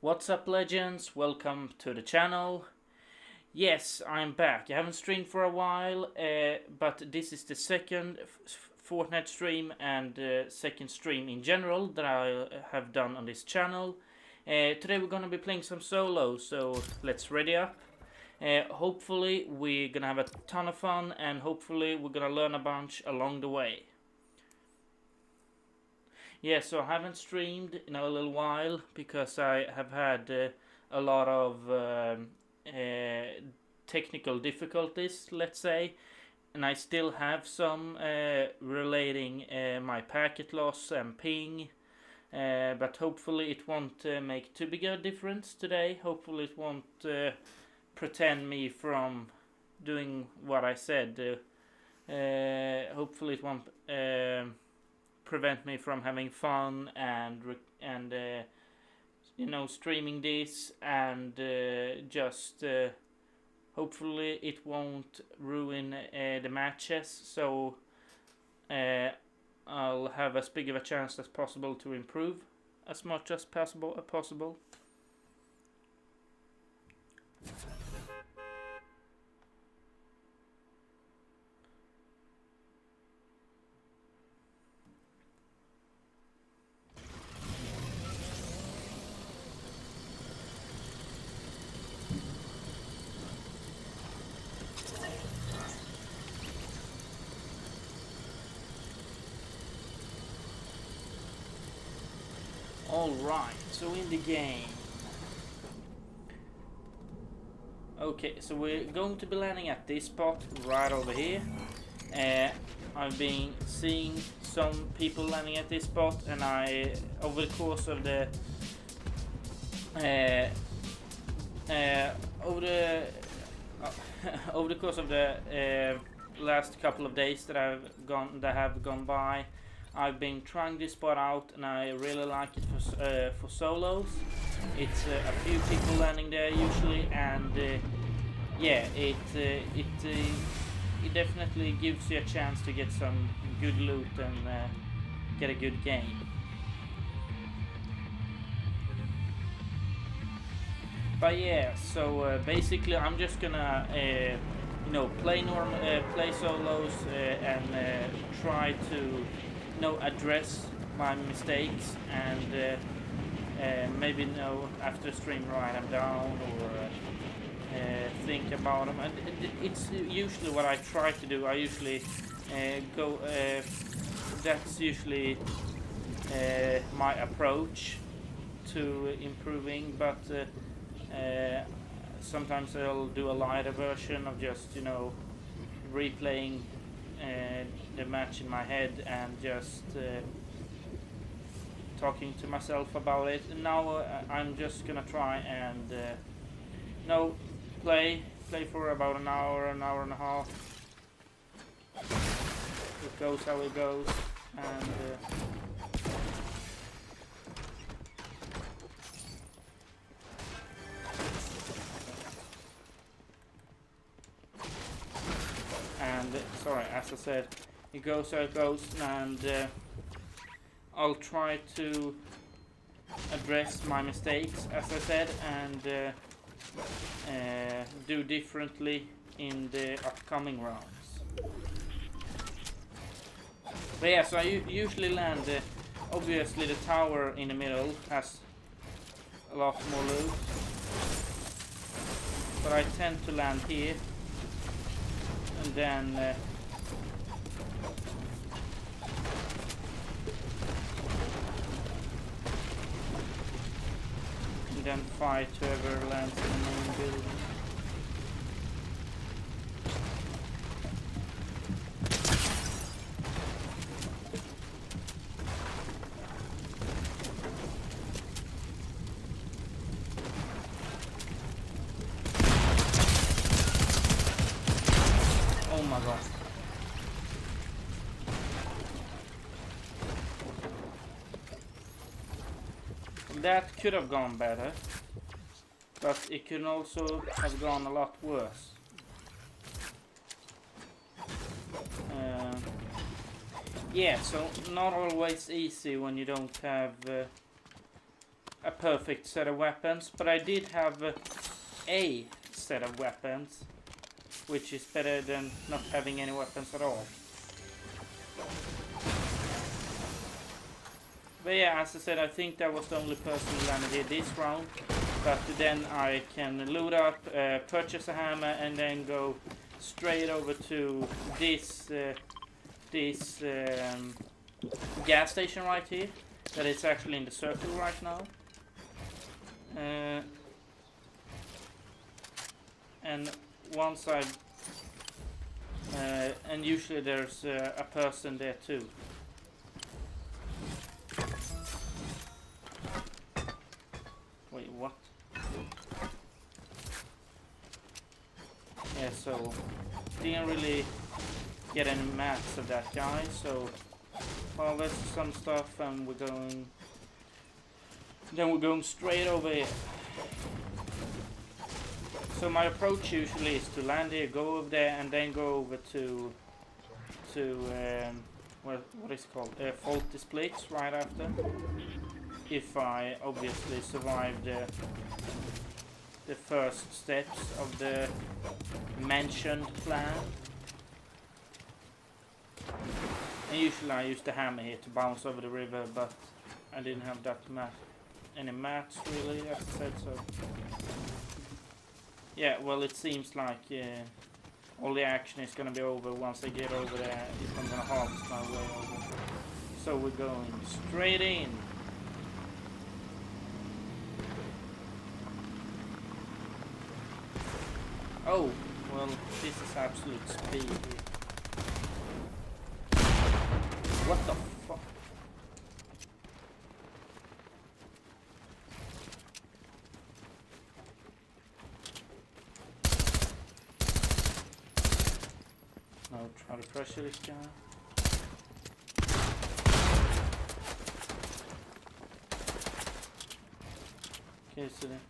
What's up, legends? Welcome to the channel. Yes, I'm back. I haven't streamed for a while, but this is the second Fortnite stream and second stream in general that I have done on this channel. Today we're gonna be playing some solo, so let's ready up. Hopefully we're gonna have a ton of fun, and hopefully we're gonna learn a bunch along the way. Yeah, so I haven't streamed in a little while because I have had a lot of technical difficulties, let's say, and I still have some relating my packet loss and ping, but hopefully it won't make too big a difference today. Hopefully it won't pretend me from doing what I said. Hopefully it won't prevent me from having fun and streaming this, and just hopefully it won't ruin the matches, so I'll have as big of a chance as possible to improve as much as possible. Alright, so in the game. Okay, so we're going to be landing at this spot right over here. I've been seeing some people landing at this spot, and I, over the course of the over the course of the last couple of days that have gone by, I've been trying this spot out, and I really like it for solos. It's a few people landing there usually, and yeah, it definitely gives you a chance to get some good loot and get a good game. But yeah, so basically I'm just gonna play solos and try to address my mistakes, and maybe after stream write them down, or think about them. And it's usually what I try to do. I usually that's usually my approach to improving, but sometimes I'll do a lighter version of just replaying the match in my head and just talking to myself about it. And now I'm just gonna try and play for about an hour and a half. It goes how it goes, and sorry, as I said, it goes how it goes, and I'll try to address my mistakes, as I said, and do differently in the upcoming rounds. But yeah, so I usually land, obviously the tower in the middle has a lot more loot, but I tend to land here, and then fight whoever lands in the main building. Oh my god. That could have gone better, but it could also have gone a lot worse. Yeah, so not always easy when you don't have a perfect set of weapons, but I did have a set of weapons, which is better than not having any weapons at all. But yeah, as I said, I think that was the only person who landed here this round. But then I can load up, purchase a hammer, and then go straight over to this gas station right here. That is actually in the circle right now. And once and usually there's a person there too. Wait, what? Yeah, so didn't really get any mats of that guy, so well, there's some stuff, and we're going straight over here. So my approach usually is to land here, go over there, and then go over to what is it called? Faulty splits right after. If I obviously survive the first steps of the mentioned plan. And usually I use the hammer here to bounce over the river, but I didn't have that any mats really, as I said, so. Yeah, well, it seems like all the action is gonna be over once I get over there, if I'm gonna harvest my way over. So we're going straight in. Oh, well, this is absolute speed here. What the fuck? Now try to pressure this guy. Okay, so then.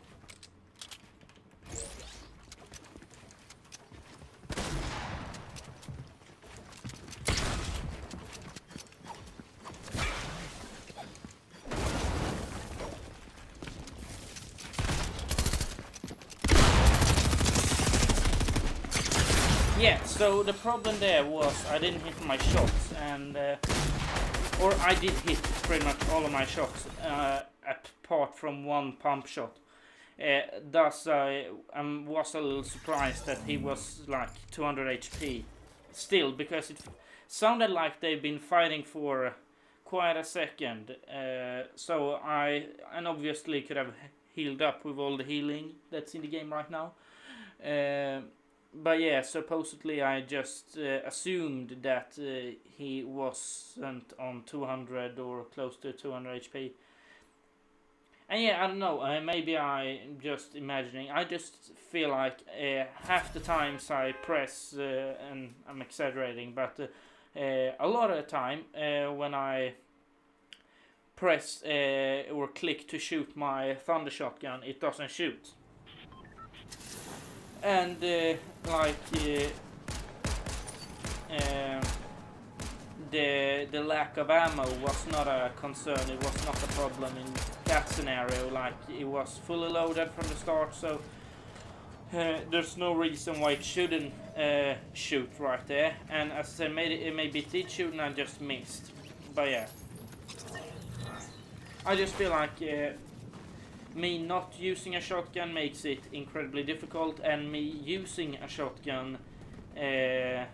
Yeah, so the problem there was I didn't hit my shots, and or I did hit pretty much all of my shots, apart from one pump shot. Thus I was a little surprised that he was like 200 HP still, because it sounded like they've been fighting for quite a second. So I obviously could have healed up with all the healing that's in the game right now. But yeah, supposedly I just assumed that he wasn't on 200 or close to 200 HP. And yeah, I don't know, maybe I'm just imagining. I just feel like half the times I press, and I'm exaggerating, but a lot of the time when I press or click to shoot my thunder shotgun, it doesn't shoot. And the lack of ammo was not a concern. It was not a problem in that scenario. Like, it was fully loaded from the start, so there's no reason why it shouldn't shoot right there. And as I said, maybe it did shoot and I just missed. But yeah, I just feel like me not using a shotgun makes it incredibly difficult, and me using a shotgun, I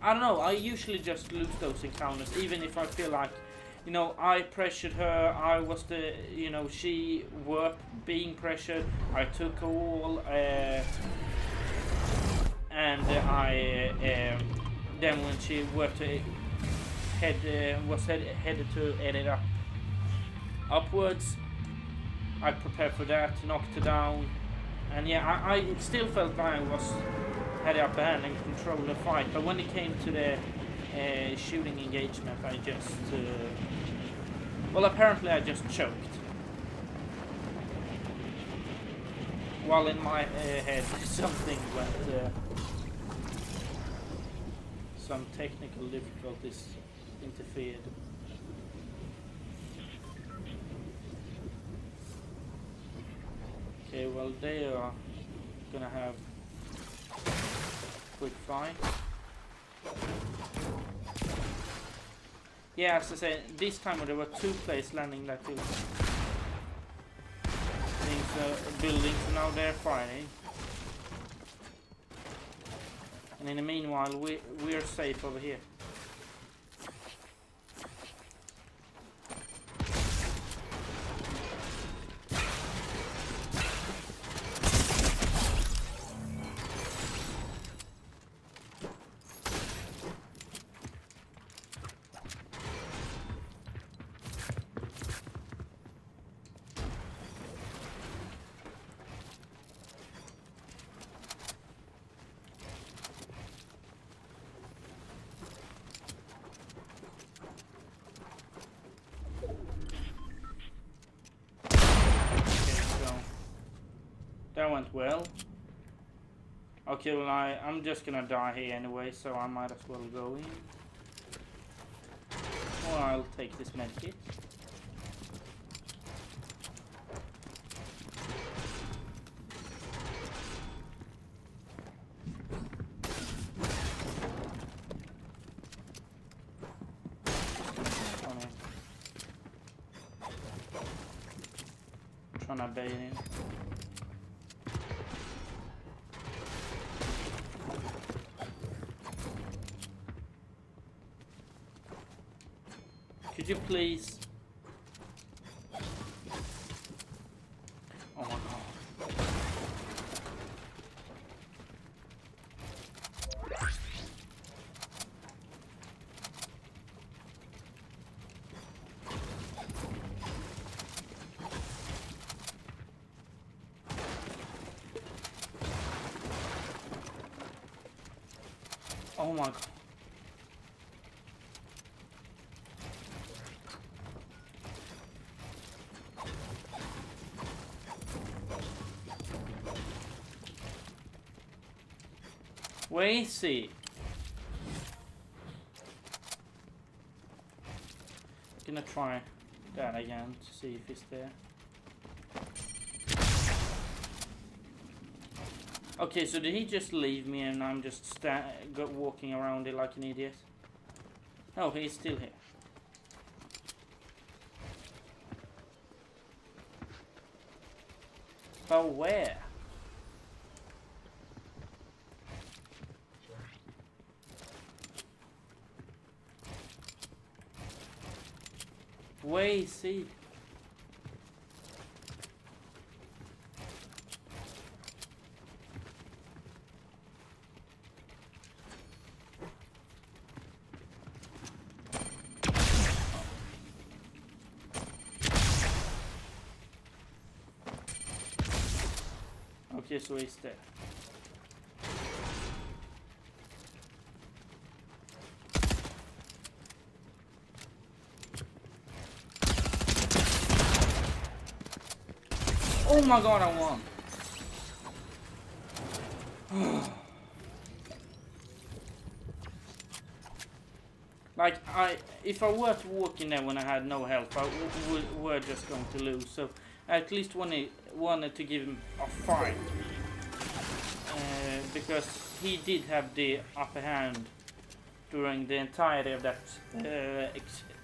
don't know, I usually just lose those encounters, even if I feel like, you know, I pressured her, I was the, you know, she were being pressured, I took a wall, and then when she were to was headed to edit upwards, I prepared for that, knocked her down, and yeah, I still felt like I had the upper hand and controlled the fight. But when it came to the shooting engagement, I just well, apparently I just choked. While in my head something went, some technical difficulties interfered. well, they are gonna have quick fight. Yeah, as I said, this time there were 2 players landing like this. Things building, so now they're fighting. And in the meanwhile, we're safe over here. That went well. Okay, well I'm just gonna die here anyway, so I might as well go in. Or I'll take this medkit. Trying to bait in. Could you please? Oh my god. Oh my god. Where is he? Gonna try that again to see if he's there. Okay, so did he just leave me and I'm just walking around it like an idiot? Oh, he's still here. But where? Where is he? Okay, so he's there. Oh my god, I won. Like, if I were to walk in there when I had no health, I were just going to lose. So I at least wanted to give him a fight. Because he did have the upper hand during the entirety of that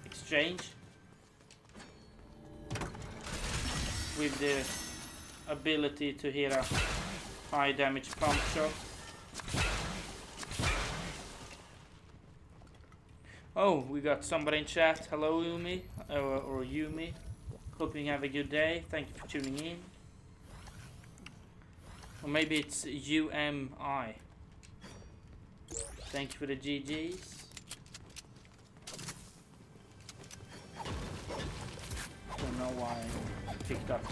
exchange. With the ability to hit a high damage pump shot. Oh, we got somebody in chat. Hello, Yumi, or Yumi. Hope you have a good day. Thank you for tuning in. Or maybe it's UMI. Thank you for the GGs. Don't know why I picked up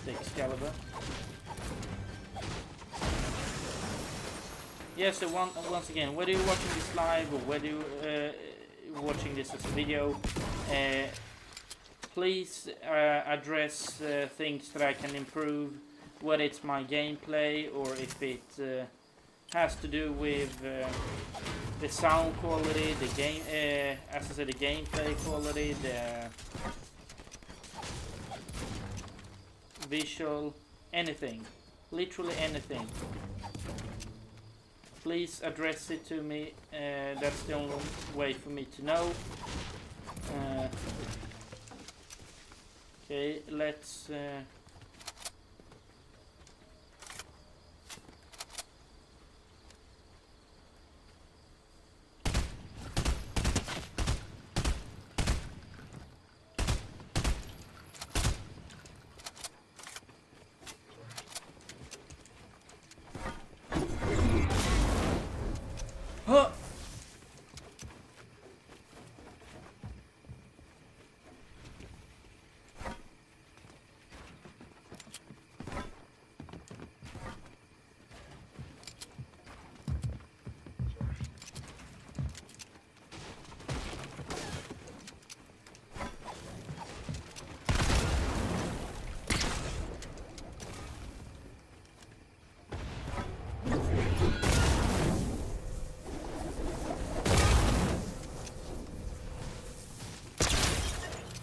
the Excalibur. Yeah, so once again, whether you're watching this live or whether you're watching this as a video, please address things that I can improve, whether it's my gameplay or if it has to do with the sound quality, the game, as I said, the gameplay quality, the visual, anything. Literally anything. Please address it to me. That's the only way for me to know. Okay, let's... Huh!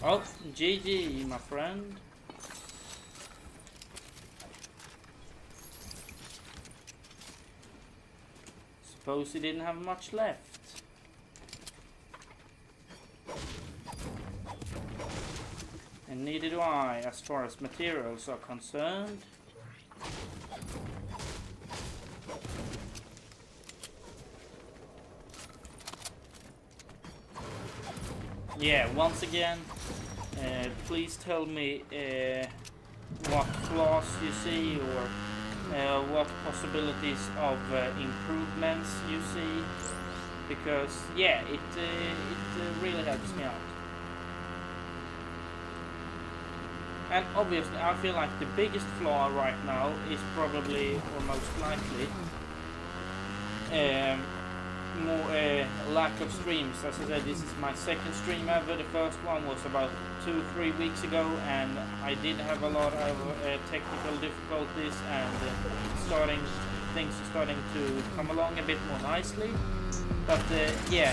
Oh, GG, my friend. Suppose he didn't have much left. And neither do I, as far as materials are concerned. Yeah, once again, please tell me what flaws you see, or what possibilities of improvements you see, because yeah, it really helps me out. And obviously I feel like the biggest flaw right now is probably, or most likely, more lack of streams. As I said, this is my second stream ever. The first one was about 2-3 weeks ago, and I did have a lot of technical difficulties, and things are starting to come along a bit more nicely. But yeah,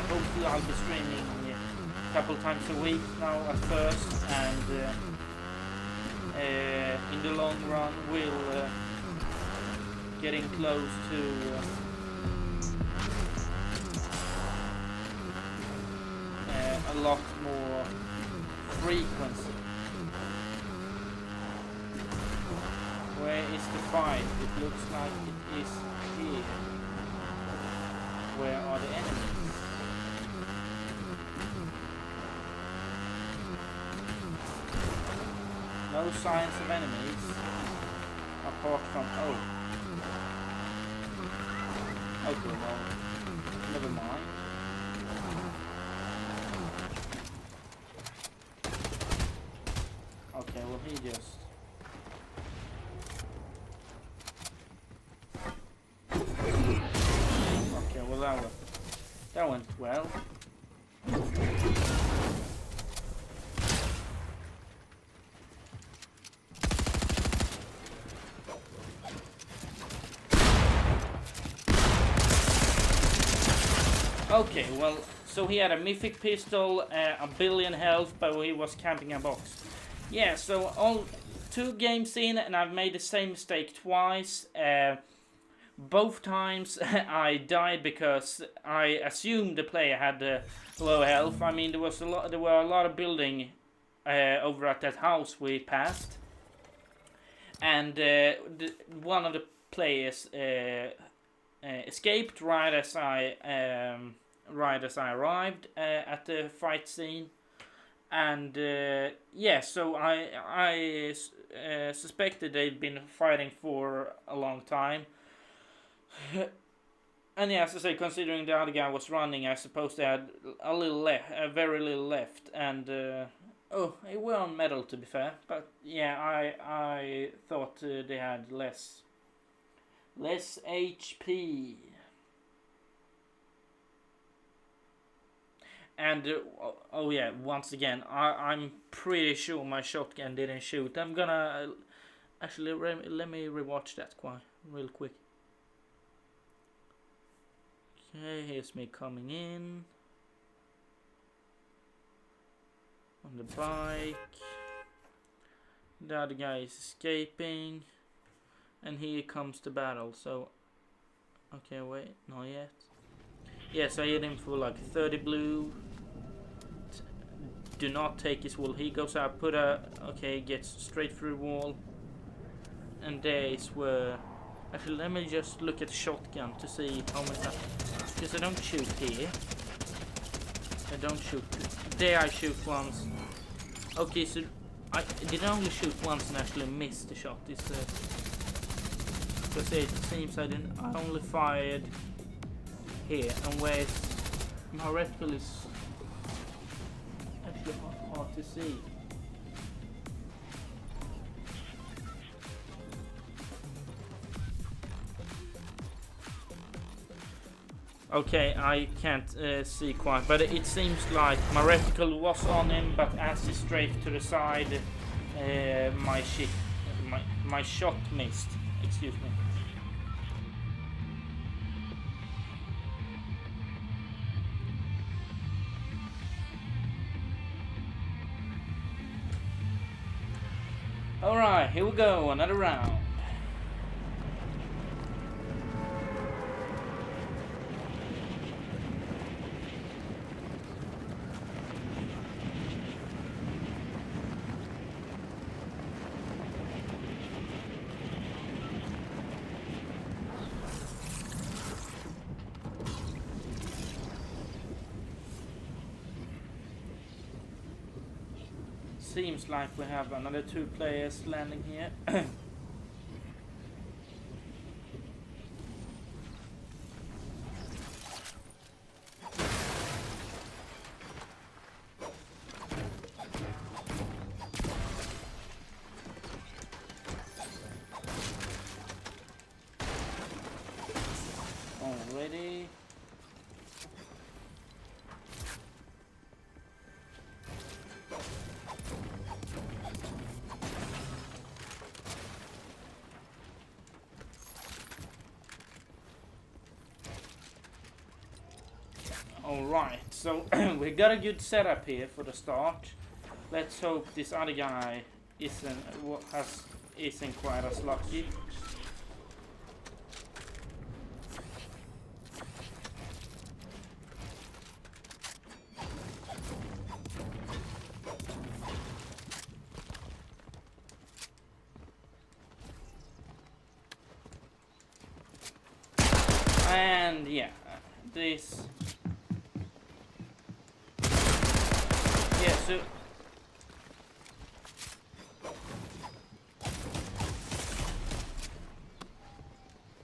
hopefully I'll be streaming a couple times a week now at first, and in the long run we'll getting close to a lot more frequency. Where is the fight? It looks like it is here. Where are the enemies? No signs of enemies apart from okay, well, never mind. Okay, well he just... Okay, well that went well. Okay, well, so he had a mythic pistol, a billion health, but he was camping a box. Yeah, so all 2 games in, and I've made the same mistake twice. Both times I died because I assumed the player had low health. I mean, there were a lot of building over at that house we passed, and one of the players escaped right as I arrived at the fight scene. And yeah, so I suspected they'd been fighting for a long time. And yeah, as I say, considering the other guy was running, I suppose they had very little left. And it were on medal, to be fair. But yeah, I thought they had less HP. And oh yeah, once again, I'm pretty sure my shotgun didn't shoot. I'm gonna actually let me rewatch that real quick. Okay, here's me coming in on the bike. The other guy is escaping, And here comes the battle. So, okay, wait, not yet. Yes, I hit him for like 30 blue. Do not take his wall. He goes out, okay, gets straight through the wall. And there is where... Actually, let me just look at the shotgun to see how many times. Because I don't shoot here. I don't shoot. There I shoot once. Okay, so I did only shoot once and actually missed the shot. Because it seems I only fired here. And where's my reticle is actually hard to see. Okay, I can't see quite, but it seems like my reticle was on him, but as he strafed to the side, my shot missed. Excuse me. Alright, here we go, another round. Seems like we have another 2 players landing here. Already. Alright, so we got a good setup here for the start. Let's hope this other guy isn't quite as lucky. And yeah, this... Yeah, so...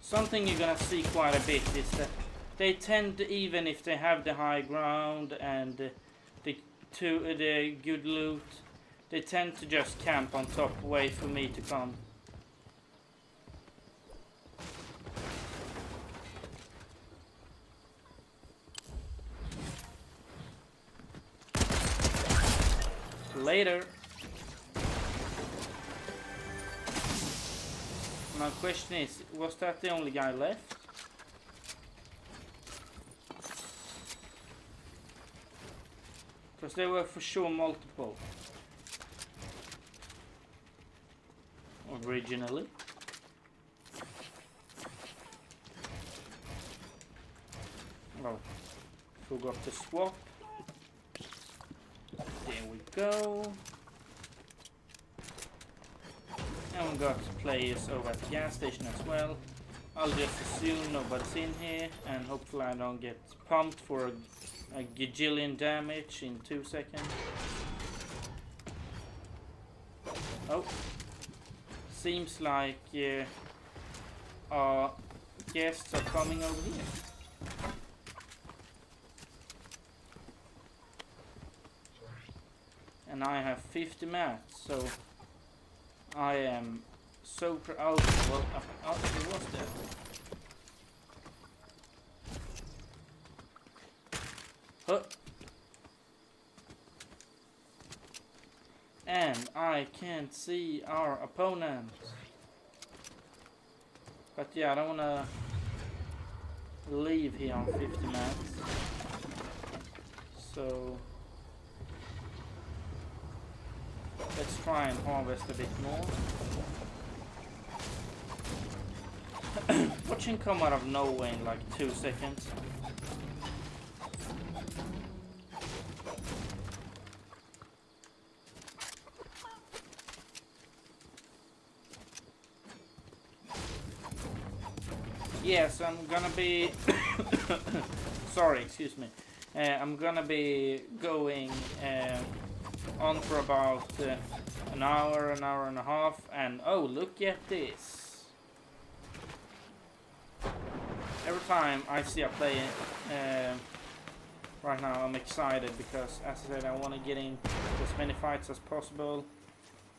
Something you're gonna see quite a bit is that they tend, even if they have the high ground and the good loot, they tend to just camp on top, wait for me to come. Later. My question is, was that the only guy left? Because there were for sure multiple. Originally. Oh, forgot to swap. There we go. And we got players over at the gas station as well. I'll just assume nobody's in here, and hopefully I don't get pumped for a gajillion damage in 2 seconds. Oh, seems like our guests are coming over here. And I have 50 mats, so I am so proud. Well, actually, what's that? Huh. And I can't see our opponent. But yeah, I don't wanna leave here on 50 mats. So let's try and harvest a bit more. Watch him come out of nowhere in like 2 seconds. Yes, I'm gonna be... Sorry, excuse me. I'm gonna be going on for about an hour and a half, and oh, look at this. Every time I see a player right now, I'm excited because, as I said, I want to get in as many fights as possible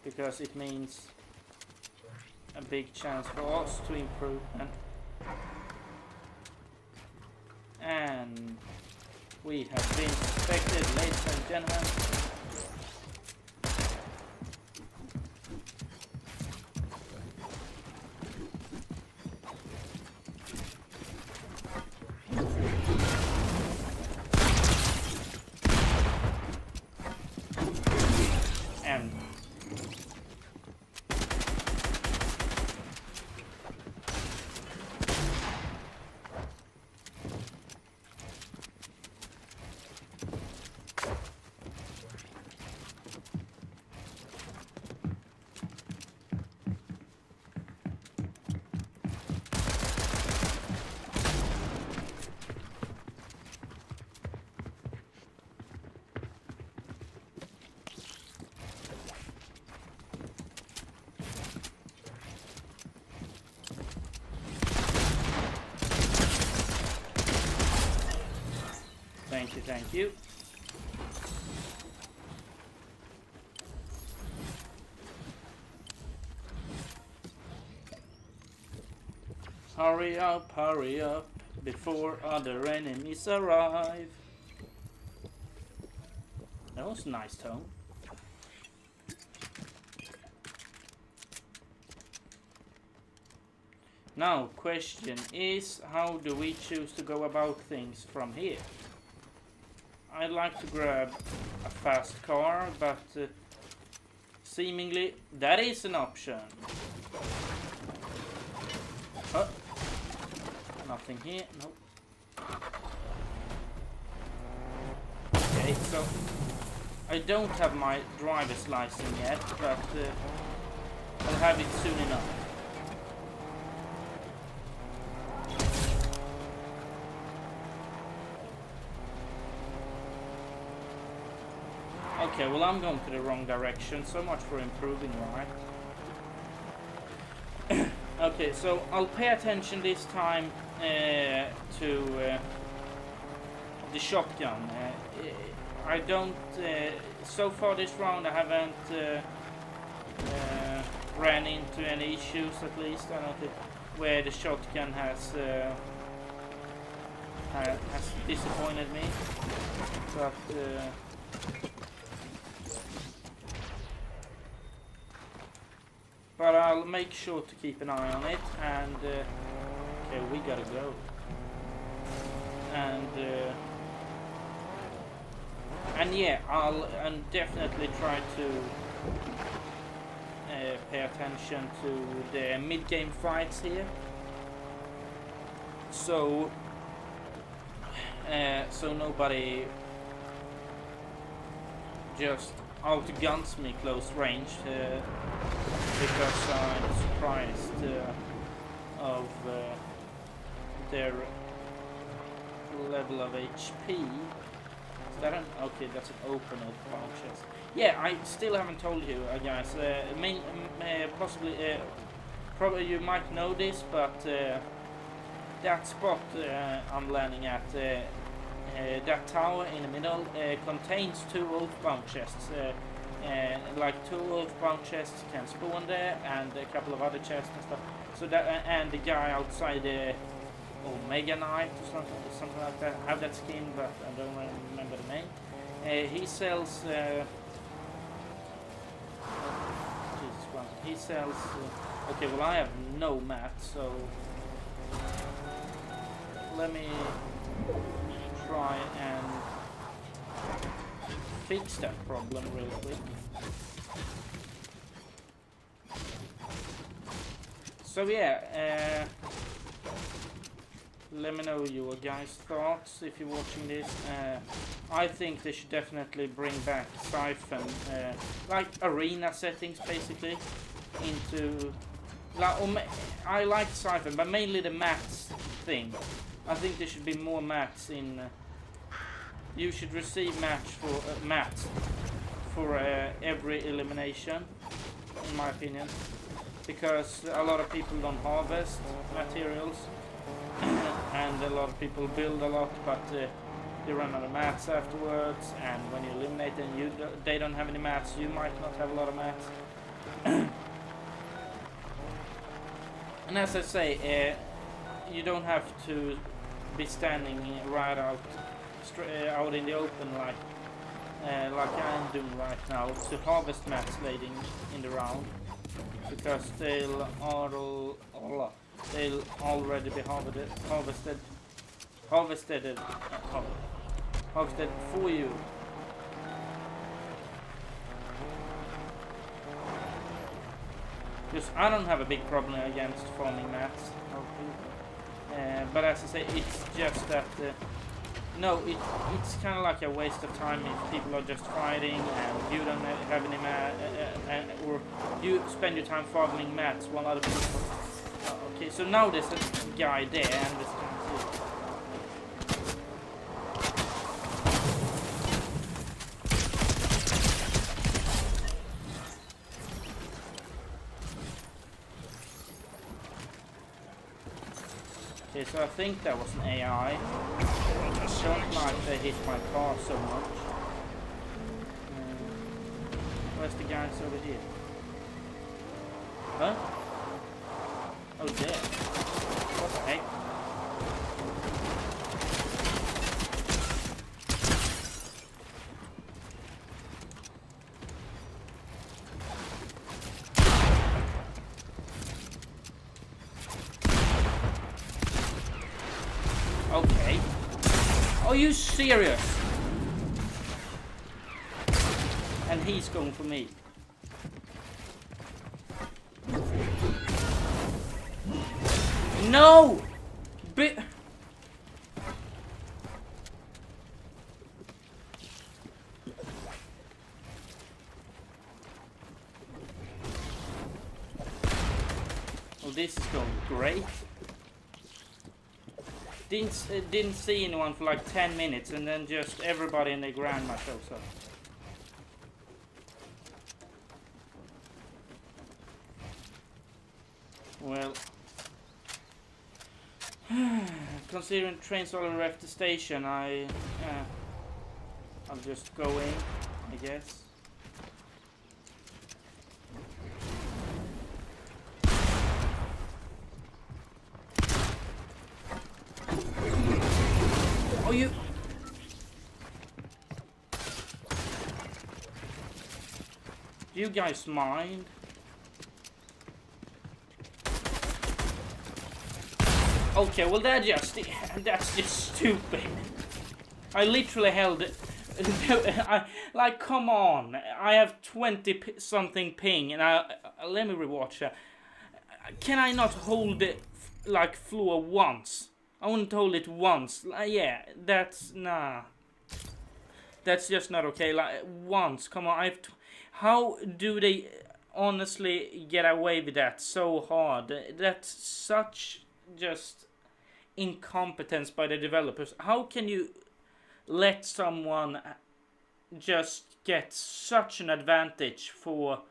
because it means a big chance for us to improve. And we have been suspected, ladies and gentlemen. And thank you. Hurry up, before other enemies arrive. That was a nice tone. Now, question is, how do we choose to go about things from here? I'd like to grab a fast car, but seemingly that is an option. Oh, nothing here, nope. Okay, so I don't have my driver's license yet, but I'll have it soon enough. Okay, well, I'm going to the wrong direction. So much for improving, right? Okay, so I'll pay attention this time to the shotgun. I don't... so far this round I haven't ran into any issues, at least. I don't think where the shotgun has disappointed me. But... but I'll make sure to keep an eye on it, and okay, we gotta go. And yeah, I'll definitely try to pay attention to the mid-game fights here. So nobody just outguns me close range. Because I'm surprised of their level of HP. Is that an... okay, that's an open bound chest. Yeah, I still haven't told you, guys. Probably you might know this, but that spot I'm landing at, that tower in the middle, contains 2 oathbound chests. Like 2 oathbound chests can spawn there, and a couple of other chests and stuff. So that and the guy outside the Omega Knight or something like that. I have that skin, but I don't remember the name. He sells. He sells. Okay, well, I have no map, so let me try and fix that problem real quick. So yeah, let me know your guys' thoughts if you're watching this. I think they should definitely bring back Siphon, like arena settings basically, into... I like Siphon, but mainly the mats thing. I think there should be more mats in... you should receive mats for every elimination, in my opinion. Because a lot of people don't harvest materials. And a lot of people build a lot, but they run out of mats afterwards. And when you eliminate them, they don't have any mats. You might not have a lot of mats. And as I say, you don't have to be standing right out in the open like I'm doing right now to harvest mats later in the round, because they'll already be harvested for you. Because I don't have a big problem against farming mats, but as I say, it's just that it's kind of like a waste of time if people are just fighting and you don't have any or you spend your time farming mats while other people... Okay, so now there's a guy there, and this can see. Okay, so I think that was an AI. I don't like they hit my car so much. Where's the guys over here? Huh? Oh, there. What the heck? Okay. Are you serious? And he's going for me. No! Well, this is going great. Didn't see anyone for like 10 minutes, and then just everybody in their grandma shows up. Well, considering trains already left the station, I'll just go in, I guess. Oh, do you guys mind? Okay, well that's just stupid. I literally held it. Like, come on. I have 20 something ping, and let me rewatch that. Can I not hold it like floor once? I wouldn't hold it once. Yeah, nah. That's just not okay. Like, once, come on. How do they honestly get away with that so hard? That's such just incompetence by the developers. How can you let someone just get such an advantage for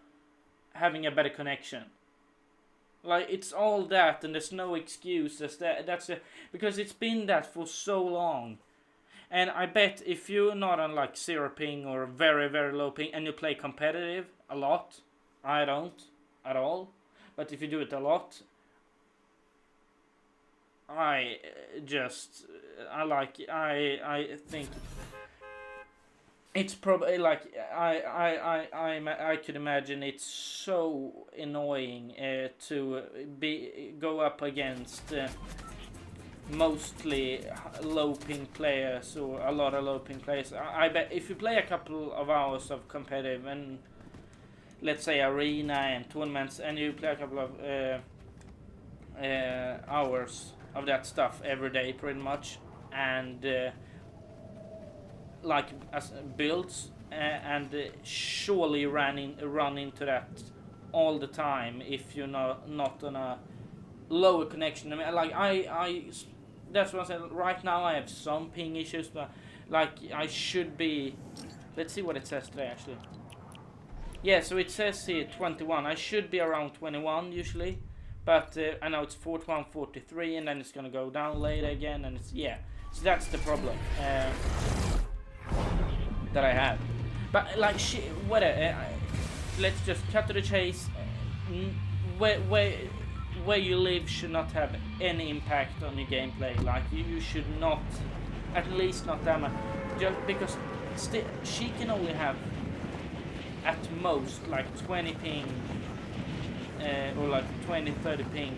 having a better connection? Like, it's all that, and there's no excuses. Because it's been that for so long. And I bet if you're not on like 0 ping or very, very low ping, and you play competitive a lot, I don't at all, but if you do it a lot, I think it's probably like I could imagine it's so annoying to go up against mostly low ping players, or a lot of low ping players. I bet if you play a couple of hours of competitive, and let's say arena and tournaments, and you play a couple of hours of that stuff every day pretty much, and like as builds, and surely run into that all the time if you're not on a lower connection. I mean, like I that's what I said. Right now I have some ping issues, but like I should be. Let's see what it says today actually. Yeah, so it says here 21. I should be around 21 usually, but I know it's 41, 43, and then it's gonna go down later again, and it's yeah. So that's the problem that I have. But like whatever. Let's just cut to the chase. Where you live should not have any impact on your gameplay. Like you should not, at least not that much, just because she can only have at most like 20 ping or like 20-30 ping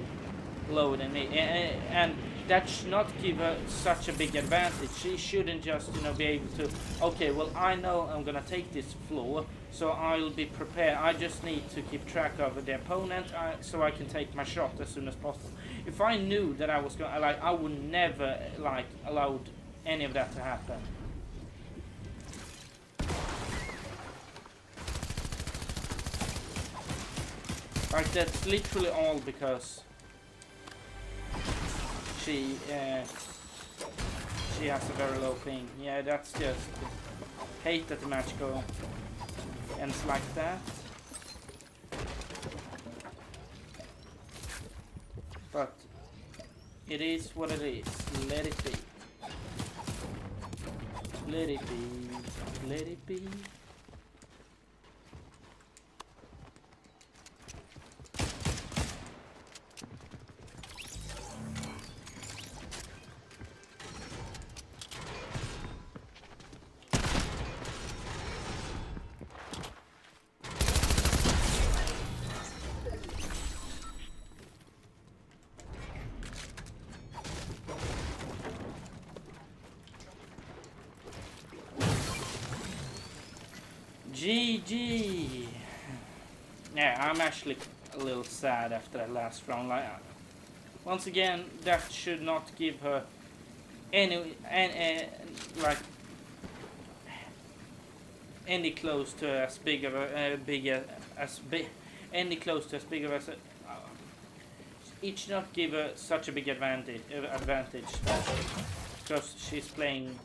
lower than me, and that should not give her such a big advantage. She shouldn't just be able to, okay, well I know I'm gonna take this floor, so I'll be prepared. I just need to keep track of the opponent so I can take my shot as soon as possible. If I knew that I was going, I would never allowed any of that to happen. Like that's literally all because she has a very low ping. Yeah, that's just hate that the match ends like that. But it is what it is. Let it be. Let it be. Let it be. GG. Yeah, I'm actually a little sad after that last round. Like, once again, that should not give her any close to as big of a any close to as big of a. It should not give her such a big advantage because she's playing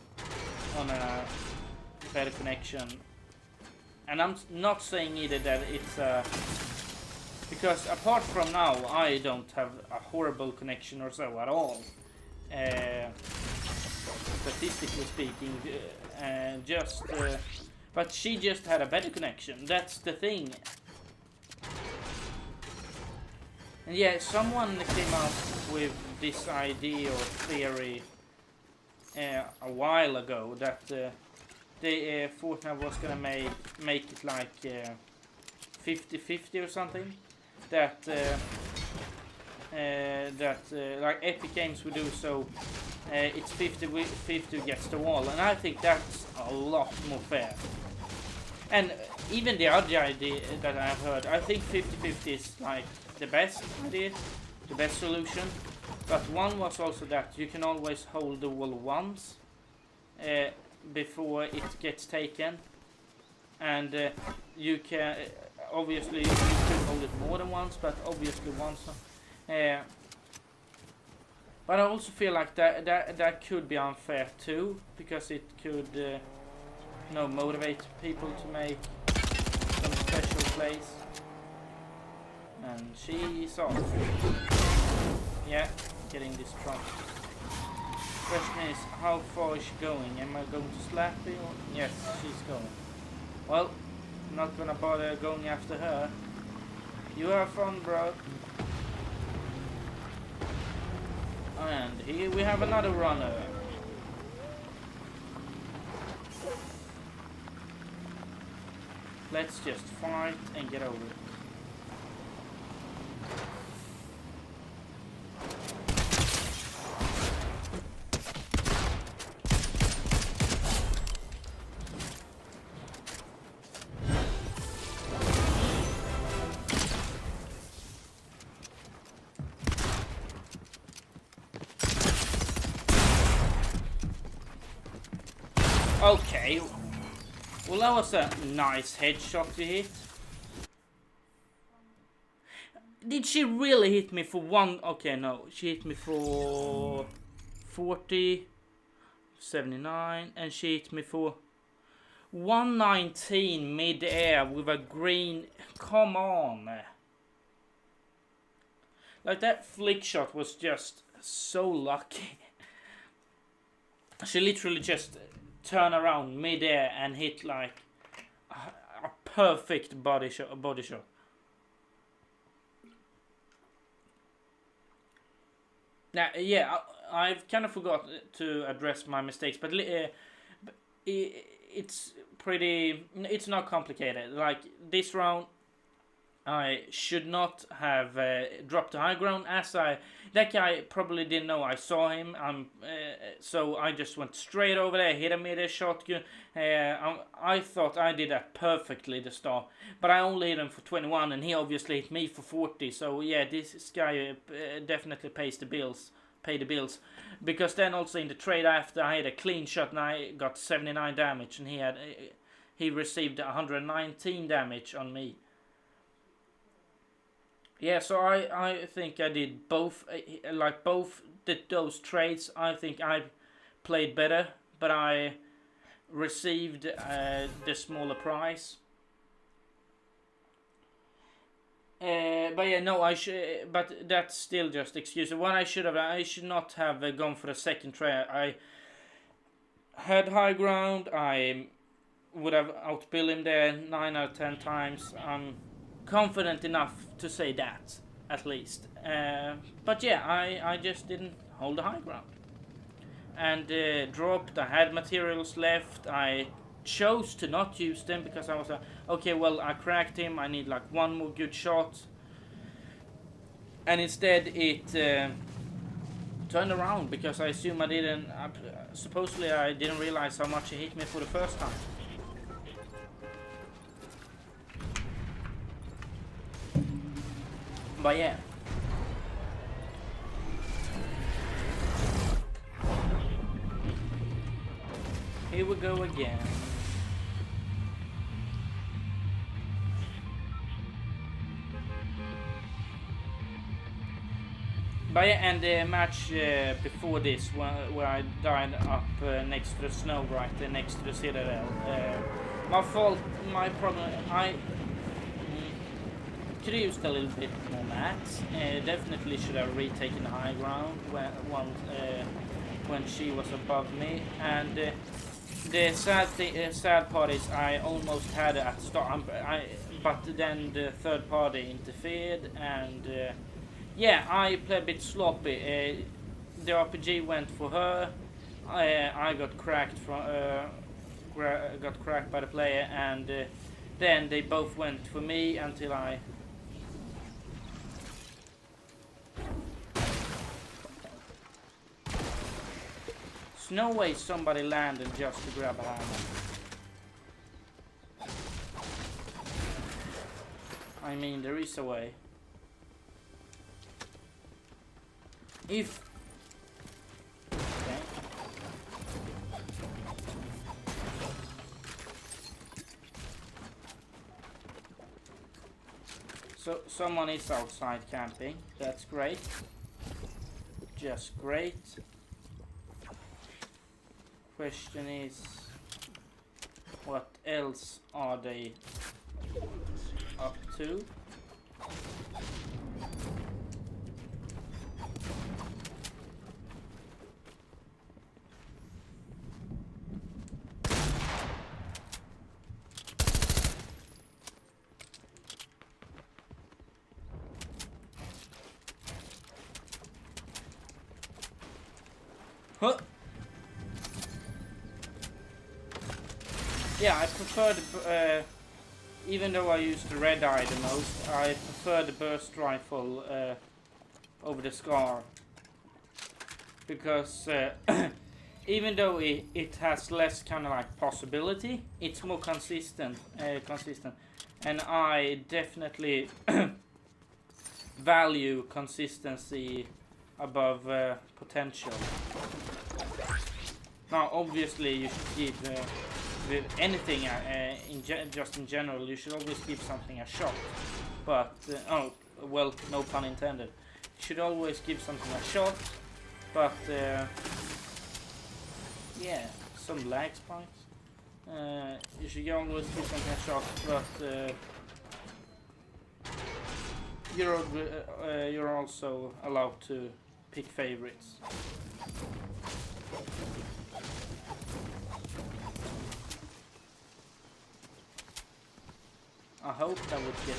on a better connection. And I'm not saying either that it's because apart from now I don't have a horrible connection or so at all, statistically speaking, but she just had a better connection. That's the thing. And yeah, someone came up with this idea or theory a while ago that Fortnite was gonna make it like 50-50 or something. That like Epic Games would do, so it's 50-50 against the wall, and I think that's a lot more fair. And even the other idea that I've heard, I think 50-50 is like the best idea, the best solution. But one was also that you can always hold the wall once before it gets taken, and you can obviously you could hold it more than once, but obviously once. But I also feel like that could be unfair too, because it could motivate people to make some special plays. And she's off. Yeah, getting this trump. Question is, how far is she going? Am I going to slap her? Yes, she's going. Well, I'm not gonna bother going after her. You have fun, bro. And here we have another runner. Let's just fight and get over it. Okay. Well, that was a nice headshot to hit. Did she really hit me for one? Okay, no. She hit me for 40, 79, and she hit me for 119 mid-air with a green. Come on. Like, that flick shot was just so lucky. She literally just turned around mid-air and hit like a perfect body shot. Now, yeah, I've kind of forgot to address my mistakes, but it's not complicated. Like, this round, I should not have dropped the high ground, that guy probably didn't know I saw him. So I just went straight over there, hit him with a shotgun. I thought I did that perfectly the start, but I only hit him for 21, and he obviously hit me for 40. So yeah, this guy definitely pay the bills. Because then also in the trade after, I had a clean shot and I got 79 damage, and he received 119 damage on me. Yeah, so I think I did both, those trades. I think I played better, but I received the smaller prize. But yeah, no, but that's still just excuse. What I should not have gone for the second trade. I had high ground. I would have outbilled him there 9 out of 10 times. I'm confident enough to say that, at least. But yeah, I just didn't hold the high ground. And dropped. I had materials left. I chose to not use them because I was okay, well, I cracked him. I need like one more good shot. And instead it turned around because I assume I didn't... supposedly I didn't realize how much he hit me for the first time. But yeah. Here we go again. But yeah, and the match before this, where I died up next to the snow, right next to the citadel. My fault, my problem. I could have used a little bit more mats. Definitely should have retaken the high ground when she was above me. And the sad part is I almost had it at the start. But then the third party interfered, and yeah, I played a bit sloppy. The RPG went for her. I got cracked by the player, and then they both went for me until I. There's no way somebody landed just to grab a hammer. I mean, there is a way. If... Okay. So, someone is outside camping. That's great. Just great. Question is, what else are they up to? Huh. Yeah, I prefer the, even though I use the red eye the most, I prefer the burst rifle over the SCAR. Because even though it has less kind of like possibility, it's more consistent. And I definitely value consistency above potential. Now, obviously, you should give with anything just in general. You should always give something a shot. But oh, well, no pun intended. You should always give something a shot. But yeah, some lag spikes. You should always give something a shot, but you're also allowed to pick favorites. I hope that would get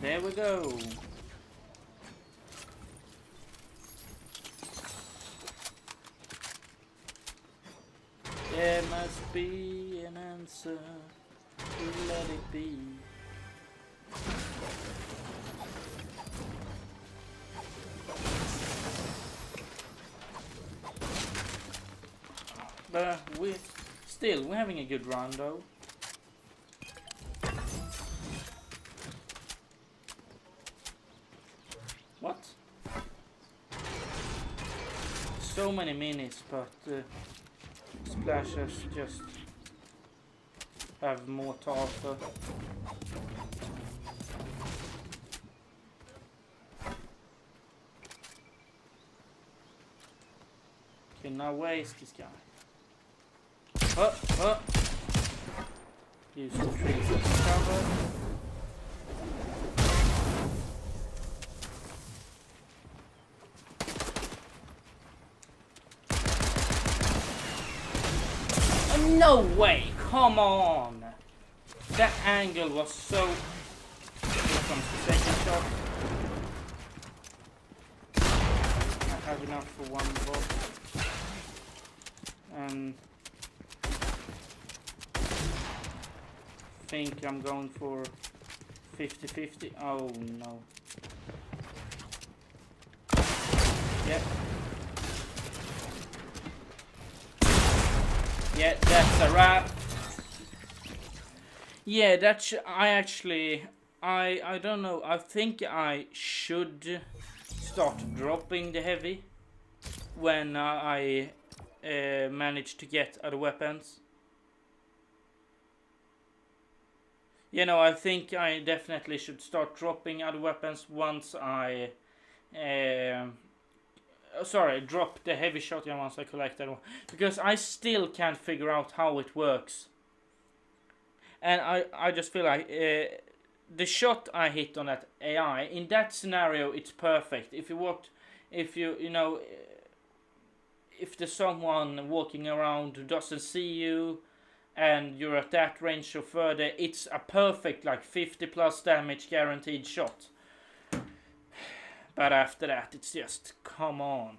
there we go. There must be an answer. Let it be. But we're having a good run though. What? So many minis, but splashes just have more to offer. Okay, now where is this guy? Use the trees as cover. No way! Come on! That angle was so... Here comes the second shot. I have enough for one bot. And... think I'm going for 50-50. Oh no. Yep. Yeah, that's a wrap. Yeah, that's... I don't know. I think I should start dropping the heavy when I manage to get other weapons. You know, I think I definitely should start dropping other weapons once I... sorry, drop the heavy shotgun once I collect that one. Because I still can't figure out how it works. And I just feel like the shot I hit on that AI, in that scenario, it's perfect. If you know, if there's someone walking around who doesn't see you, and you're at that range or further, it's a perfect, like, 50+ damage guaranteed shot. But after that, it's just, come on.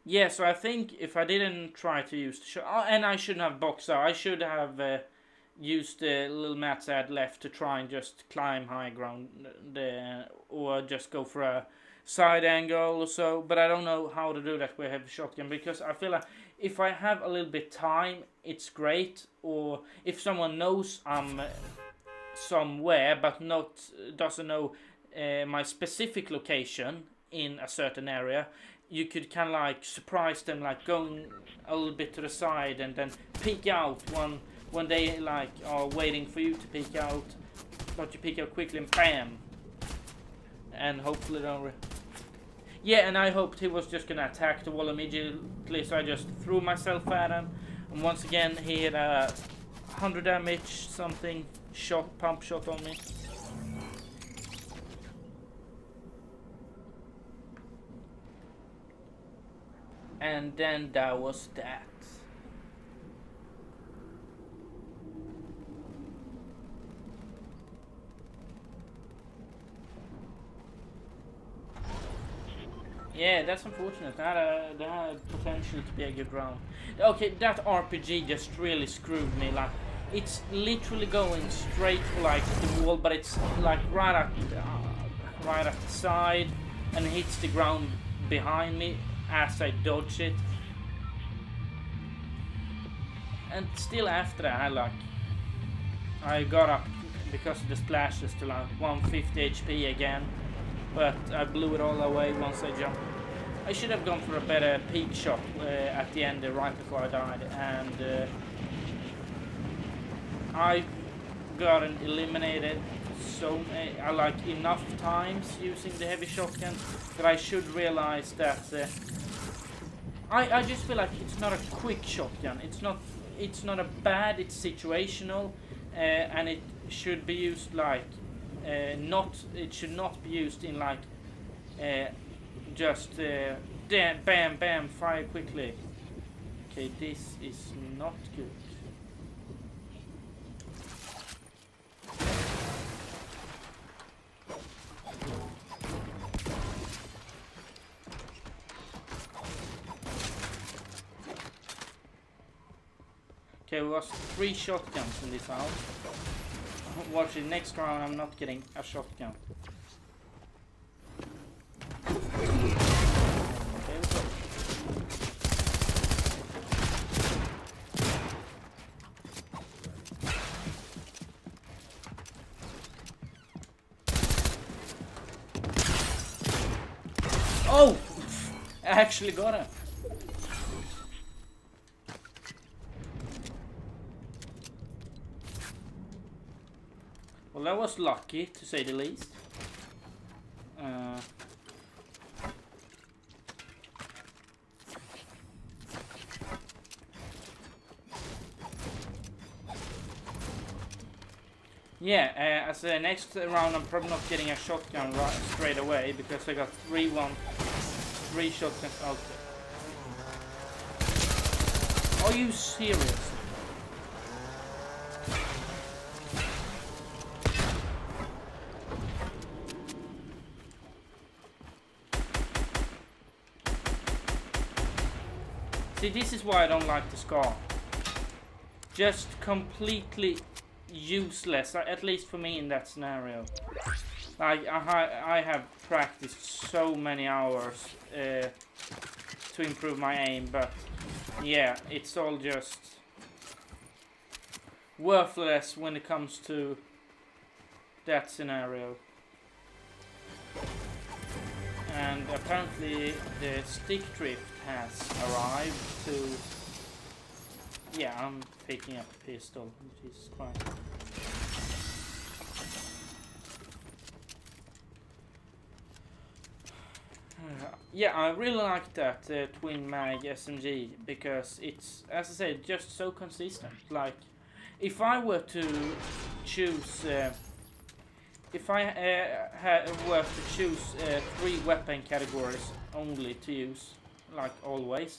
Yeah, so I think if I didn't try to use the shot, and I shouldn't have boxed out, I should have used the little mats I had left to try and just climb high ground, or just go for a side angle or so, but I don't know how to do that with a heavy shotgun, because I feel like if I have a little bit time, it's great, or if someone knows I'm somewhere but doesn't know my specific location in a certain area, you could kind of like surprise them, like going a little bit to the side and then peek out when they like are waiting for you to peek out, but you peek out quickly and bam, and hopefully don't. Yeah, and I hoped he was just gonna attack the wall immediately, so I just threw myself at him, and once again he had a 100 damage something pump shot on me. And then that was that. Yeah, that's unfortunate. That had potential to be a good round. Okay, that RPG just really screwed me. Like, it's literally going straight for like the wall, but it's like right at the side, and hits the ground behind me as I dodge it. And still after that, I got up because of the splashes to like 150 HP again, but I blew it all away once I jumped. I should have gone for a better peak shot at the end right before I died, and I got eliminated so I like enough times using the heavy shotgun that I should realize that I just feel like it's not a quick shotgun. It's not a bad. It's situational, and it should be used like not. It should not be used in like just bam bam fire quickly. Okay, this is not good. Okay, we lost 3 shotguns in this round. Watch it, next round I'm not getting a shotgun. Okay, let's go. Oh! I actually got him. Well, that was lucky, to say the least. Yeah, as the next round I'm probably not getting a shotgun straight away because I got 3 shotguns out there. Are you serious? See, this is why I don't like the Scar. Just completely useless, at least for me in that scenario. I have practiced so many hours to improve my aim, but yeah, it's all just worthless when it comes to that scenario. And apparently the stick drift has arrived to... Yeah, I'm picking up a pistol, which is quite... Yeah, I really like that twin mag SMG because it's, as I said, just so consistent. Like, if I were to choose... if I were to choose 3 weapon categories only to use, like always,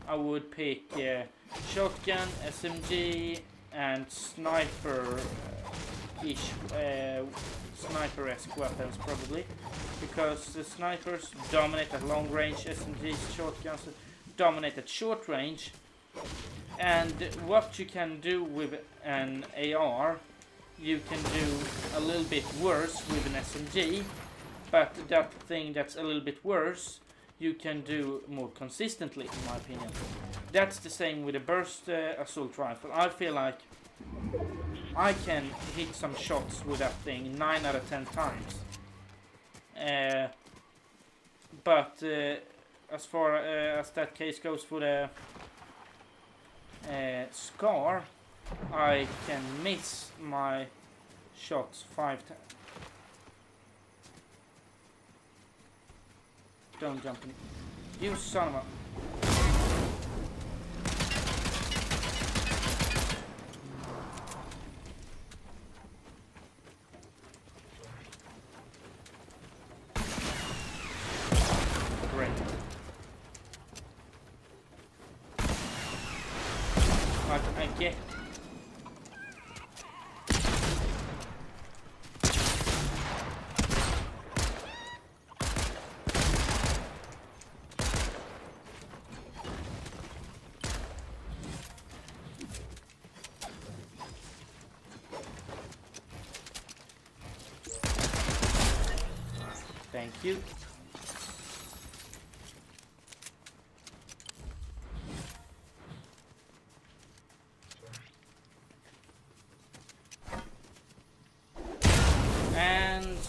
I would pick shotgun, SMG, and sniper-ish, sniper-esque weapons probably, because the snipers dominate at long range, SMGs, shotguns dominate at short range, and what you can do with an AR, you can do a little bit worse with an SMG, but that thing that's a little bit worse, you can do more consistently, in my opinion. That's the same with a burst assault rifle. I feel like I can hit some shots with that thing 9 out of 10 times. But as far as that case goes for the Scar, I can miss my shots 5 times. Don't jump in. You son of a... Great. I get... Thank you.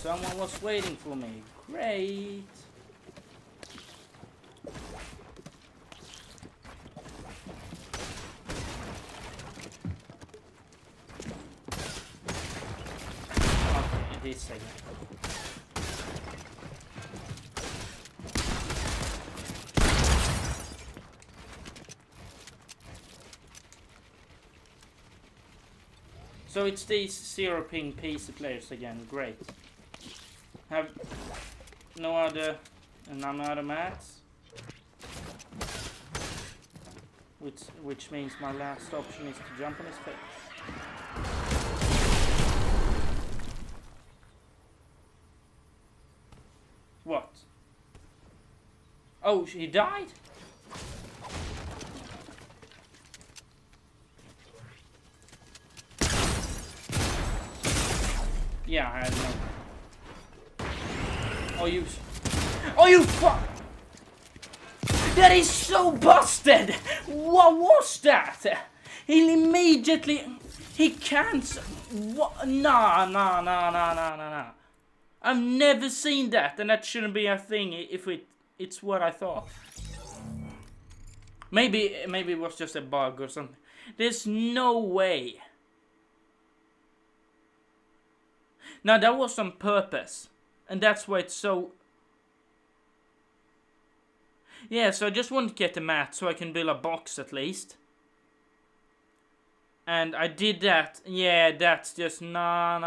someone was waiting for me. Great. Okay, it is again. So it's these 0 ping PC players again. Great. Have no other mats, which means my last option is to jump on his face. What? Oh, he died? Yeah, I had no. Oh, you fuck! That is so busted! What was that? He immediately. He can't. What? Nah. I've never seen that, and that shouldn't be a thing if it's what I thought. Maybe it was just a bug or something. There's no way. Now that was on purpose, and that's why it's so. Yeah, so I just want to get the mat so I can build a box at least. And I did that. Yeah, that's just nah.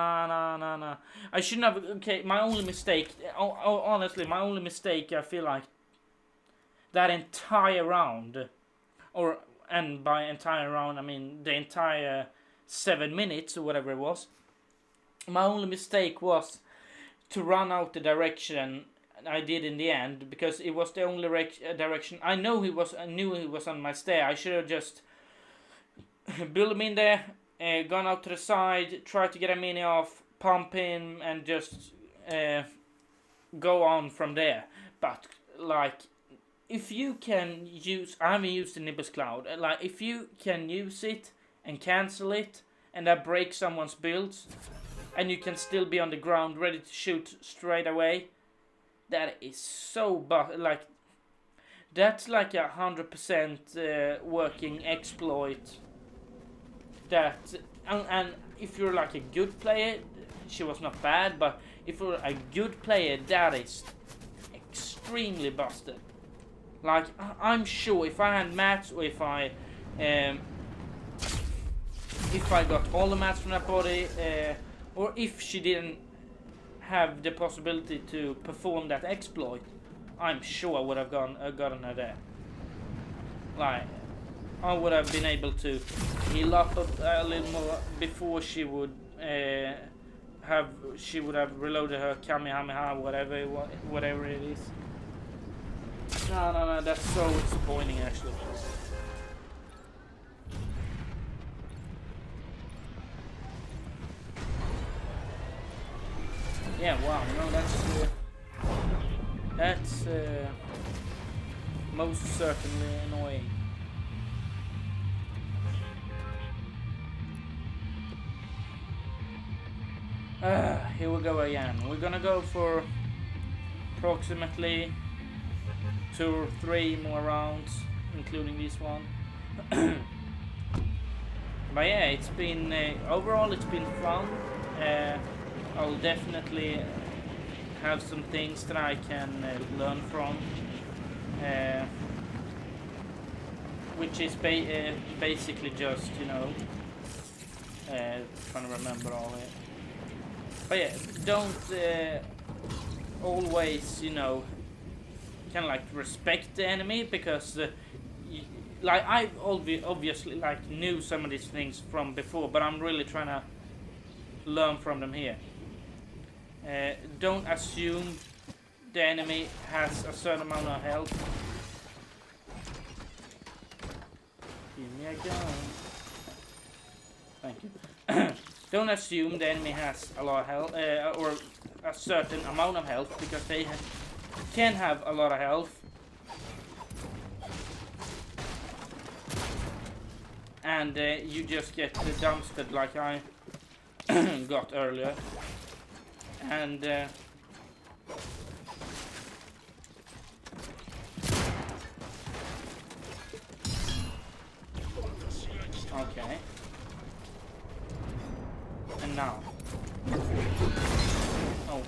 I shouldn't have. Okay, my only mistake. Honestly, my only mistake. I feel like that entire round, and by entire round I mean the entire 7 minutes or whatever it was. My only mistake was to run out the direction I did in the end, because it was the only direction. I knew he was on my stair. I should have just built him in there, gone out to the side, tried to get a mini off, pump him, and just go on from there. But like, if you can use, I haven't used the Nimbus Cloud. Like, if you can use it and cancel it, and that breaks someone's builds, and you can still be on the ground ready to shoot straight away. That is so like, that's like 100% working exploit. That and if you're like a good player, she was not bad, but if you're a good player, that is extremely busted. Like, I'm sure if I had mats, or if I got all the mats from that body, or if she didn't have the possibility to perform that exploit, I'm sure I would have gotten her there. Like, I would have been able to heal up a little more before she would have reloaded her Kamehameha, whatever it is. No, that's so disappointing actually. Yeah, wow, no, that's most certainly annoying. Here we go again. We're gonna go for approximately 2 or 3 more rounds, including this one. But yeah, it's been overall it's been fun. I'll definitely have some things that I can learn from, which is basically just, you know, trying to remember all it. But yeah, don't always, you know, kind of like respect the enemy, because like I obviously like knew some of these things from before, but I'm really trying to learn from them here. Don't assume the enemy has a certain amount of health. Give me a gun. Thank you. Don't assume the enemy has a lot of health, or a certain amount of health, because they can have a lot of health. And you just get dumpstered like I got earlier. And okay. And now. Oh.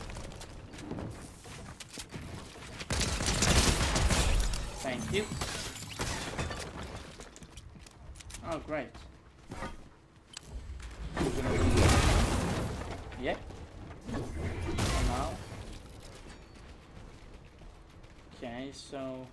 Thank you. Oh, great. Yeah. And now. Okay, so...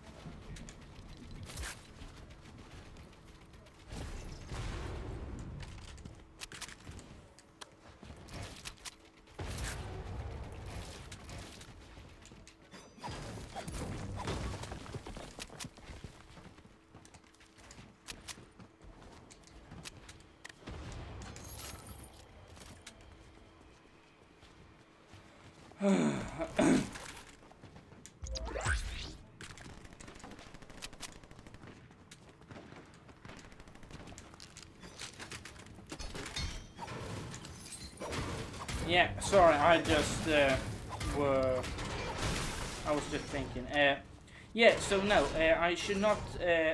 Yeah, sorry, I was just thinking. Yeah, so no, I should not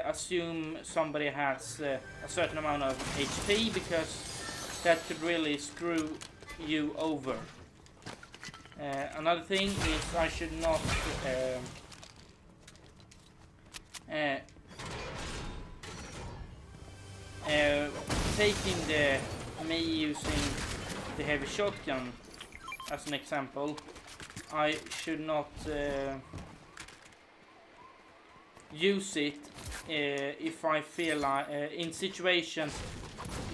assume somebody has a certain amount of HP, because that could really screw you over. Another thing is I should not taking me using the heavy shotgun as an example. I should not use it if I feel like in situations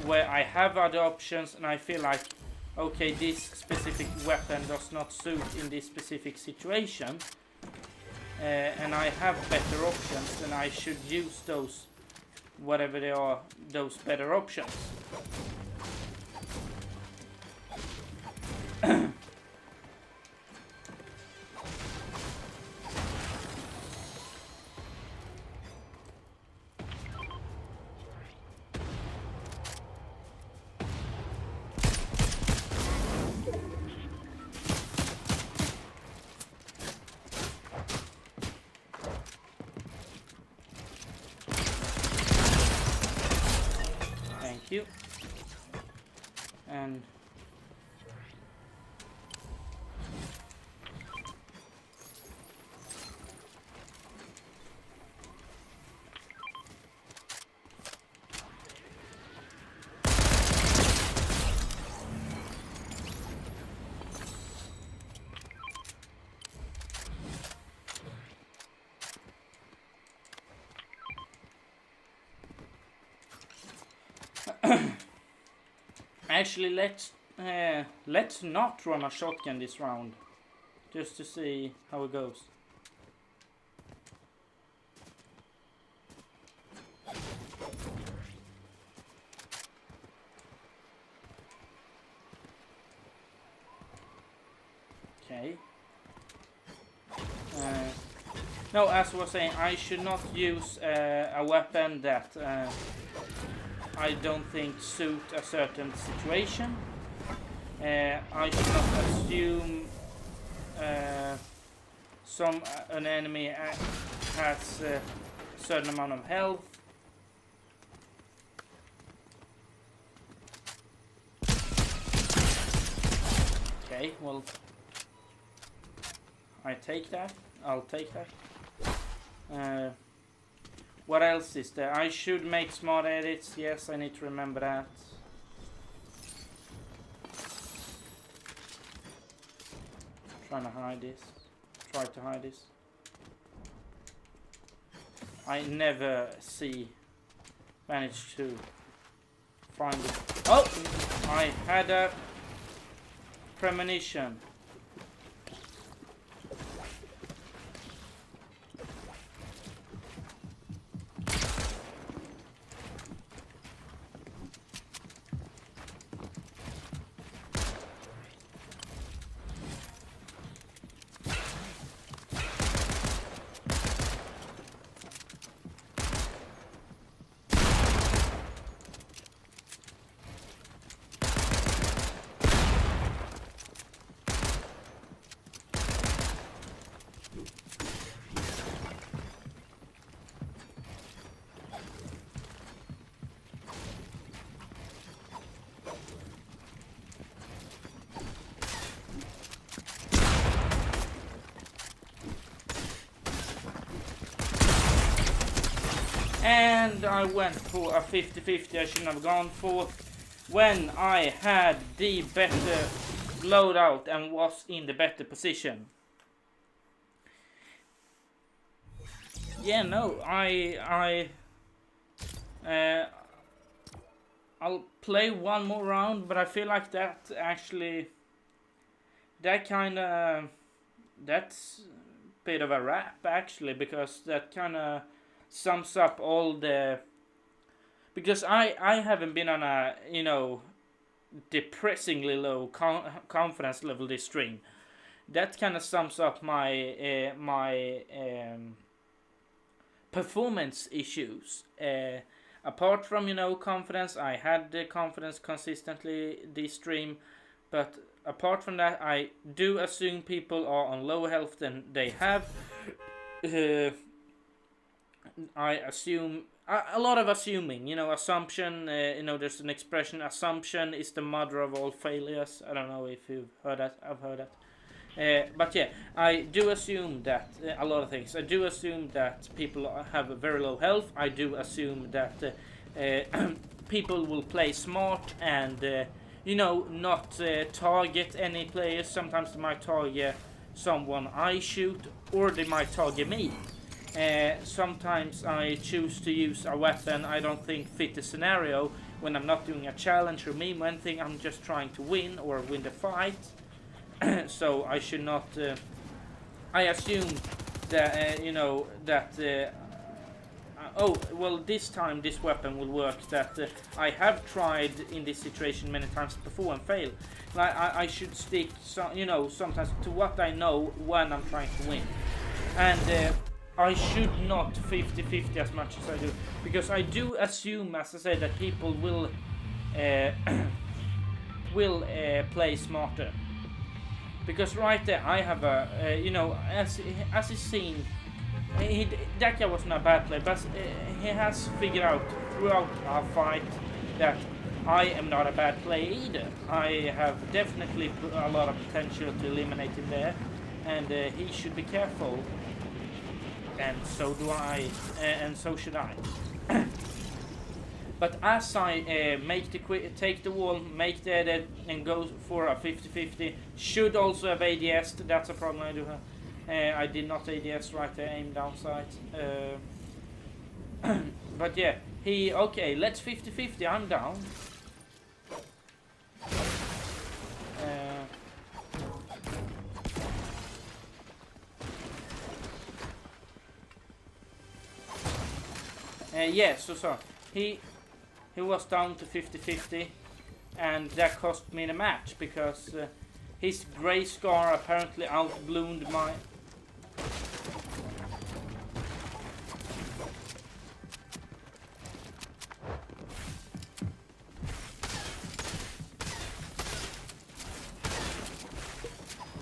where I have other options and I feel like, okay, this specific weapon does not suit in this specific situation, and I have better options, then I should use those, whatever they are, those better options. Thank you. And actually, let's not run a shotgun this round, just to see how it goes. Okay. No, as I was saying, I should not use a weapon that I don't think suit a certain situation. I should not assume an enemy has a certain amount of health. Okay, well, I take that. I'll take that. What else is there? I should make smart edits. Yes, I need to remember that. Trying to hide this. Try to hide this. I never manage to find it. Oh! I had a premonition. And I went for a 50-50 I shouldn't have gone for, when I had the better loadout and was in the better position. Yeah, no, I'll play one more round, but I feel like that actually, that's a bit of a wrap actually, because that kind of sums up all the, because I haven't been on a, depressingly low confidence level this stream. That kind of sums up my performance issues. Apart from confidence, I had the confidence consistently this stream, but apart from that, I do assume people are on lower health than they have. I assume a lot of assuming, assumption. There's an expression: assumption is the mother of all failures. I don't know if you've heard that. I've heard that. But yeah, I do assume that a lot of things. I do assume that people have a very low health. I do assume that people will play smart and not target any players. Sometimes they might target someone I shoot, or they might target me. Sometimes I choose to use a weapon I don't think fit the scenario when I'm not doing a challenge or meme or anything. I'm just trying to win or win the fight. So I should not. I assume that oh well, this time this weapon will work. That I have tried in this situation many times before and failed. Like I should stick, sometimes to what I know when I'm trying to win, and I should not 50-50 as much as I do, because I do assume, as I say, that people will play smarter. Because right there, I have a, as he's seen, that guy wasn't a bad player, but he has figured out throughout our fight that I am not a bad player either. I have definitely put a lot of potential to eliminate him there, and he should be careful, and so do I, and so should I. But as I take the wall, make the edit, and go for a 50-50, should also have ADS. That's a problem I do have. I did not ADS right there, aim down sight. But yeah, let's 50-50, I'm down. So he was down to 50-50, and that cost me the match, because his grey scar apparently outbloomed my...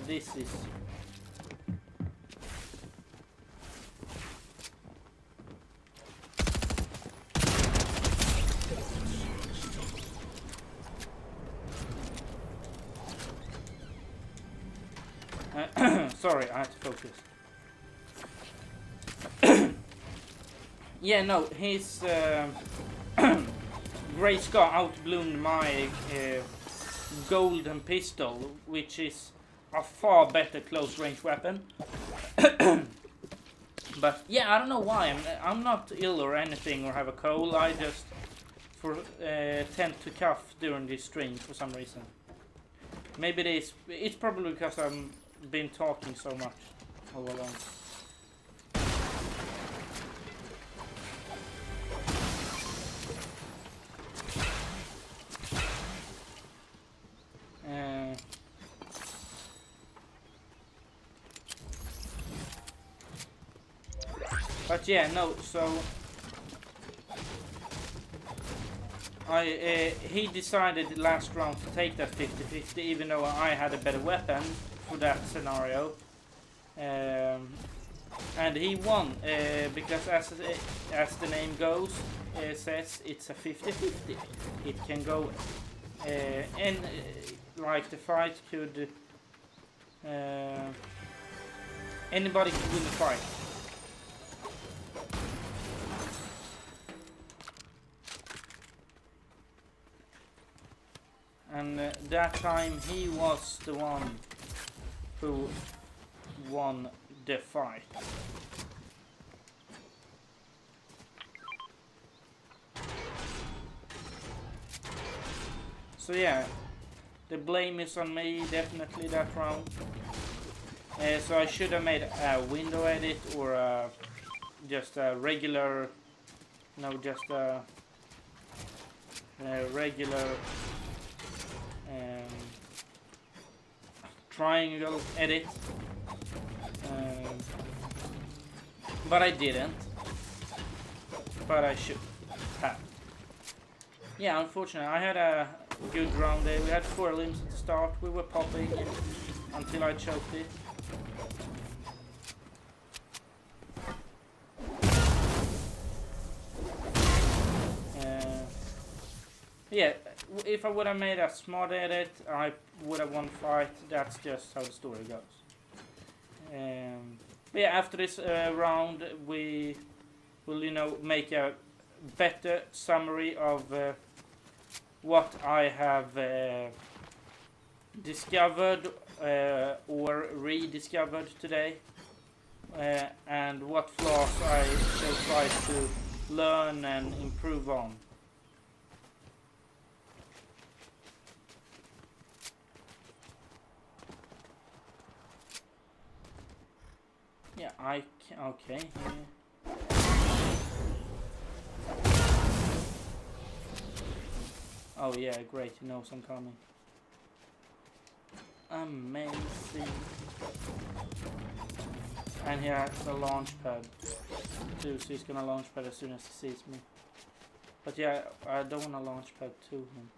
This is... Sorry, I had to focus. Yeah, no, his grey scar outbloomed my golden pistol, which is a far better close range weapon. But yeah, I don't know why. I'm not ill or anything or have a cold. I just tend to cough during this stream for some reason. Maybe it's probably because I'm been talking so much all along. But yeah, no, so he decided last round to take that 50-50, even though I had a better weapon for that scenario, and he won, because as the name goes, says it's a 50-50. It can go, and like the fight could, anybody can win the fight. that time he was the one who won the fight. So yeah, the blame is on me, definitely that round. So I should have made a window edit or just a regular, no, just a regular triangle edit. But I didn't. But I should have. Yeah, unfortunately, I had a good round there. We had 4 limbs at the start. We were popping until I choked it. Yeah, if I would have made a smart edit, I would have won fight. That's just how the story goes. But yeah, after this round, we will, make a better summary of what I have discovered or rediscovered today, and what flaws I shall try to learn and improve on. Yeah, I can. Okay. Yeah. Oh yeah, great. He knows I'm coming. Amazing. And he has a launch pad too, so he's gonna launch pad as soon as he sees me. But yeah, I don't want to launch pad to him.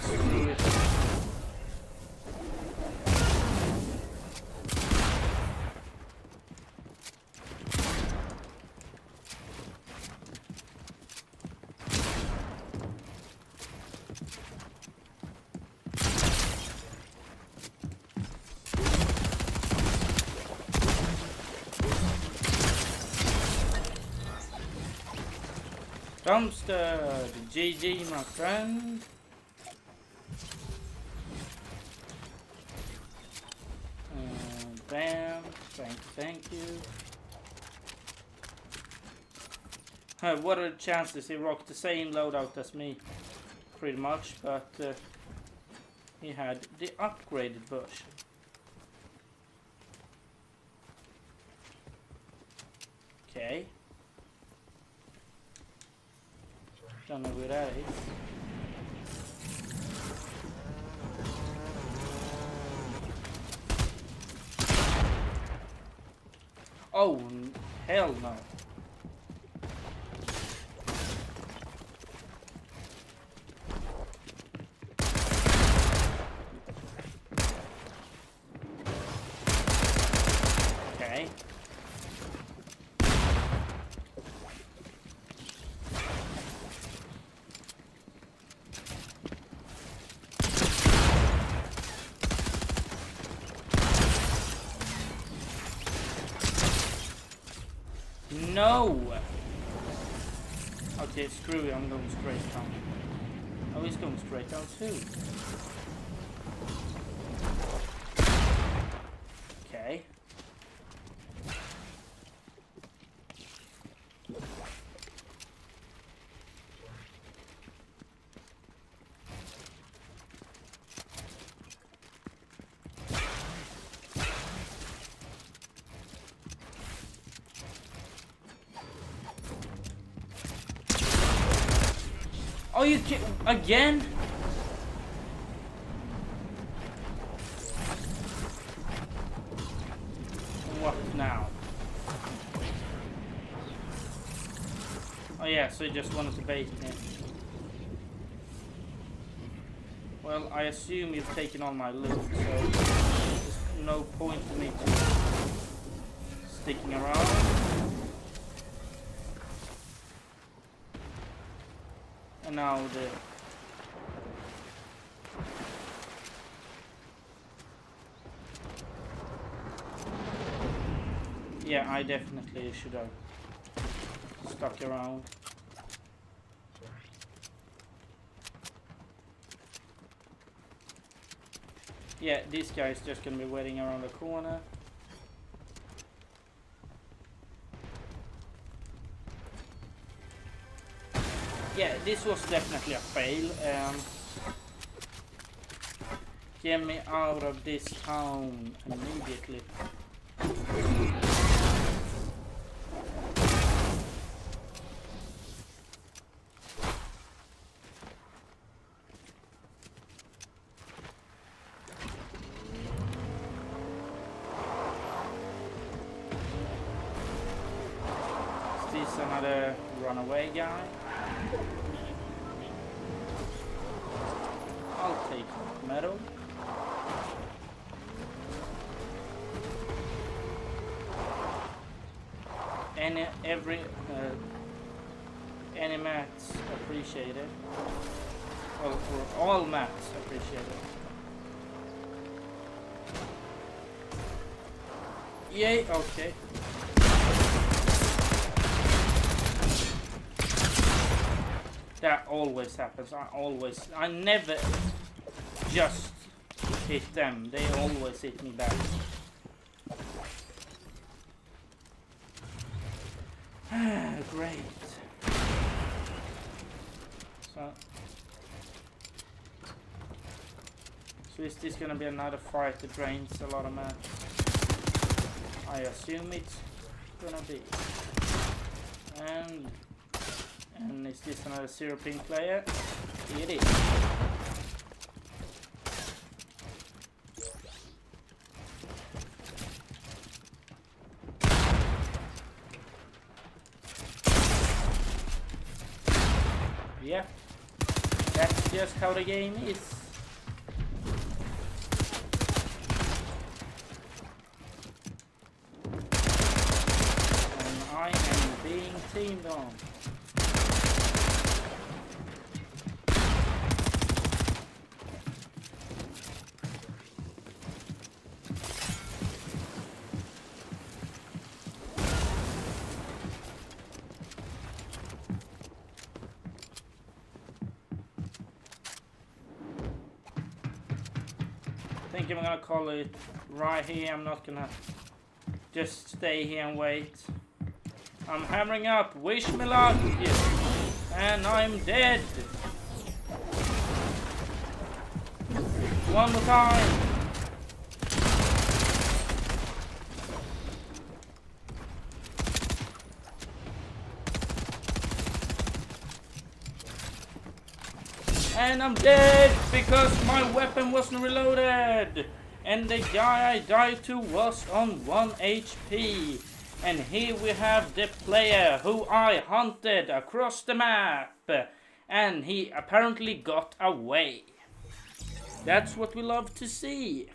Screw it. Dumpster, GG my friend. Bam, thank you. What are the chances he rocked the same loadout as me? Pretty much, but he had the upgraded version. Okay. Don't know where that is. Oh, hell no. Okay. No! Okay, screw it, I'm going straight down. Oh, he's going straight down too. Okay. Oh, you can again? What now? Oh yeah, so you just wanted to bait me. Well, I assume you've taken all my loot, so there's no point for me to sticking around. And now the yeah, I definitely should have stuck around. Yeah, this guy is just gonna be waiting around the corner. Yeah, this was definitely a fail. Get me out of this town immediately. Is this another runaway guy? I'll take metal. Any mats appreciated. Well, for all mats appreciated. Yay, okay. That always happens. I never just hit them. They always hit me back. Great. So is this gonna be another fight that drains a lot of mats? I assume it's gonna be. And is this another 0 ping player? It is. Yeah, that's just how the game is. And I am being teamed on. I think I'm gonna call it right here. I'm not gonna just stay here and wait. I'm hammering up. Wish me luck. And I'm dead. One more time. And I'm dead because my weapon wasn't reloaded. And the guy I died to was on 1 HP. And here we have the player who I hunted across the map. And he apparently got away. That's what we love to see.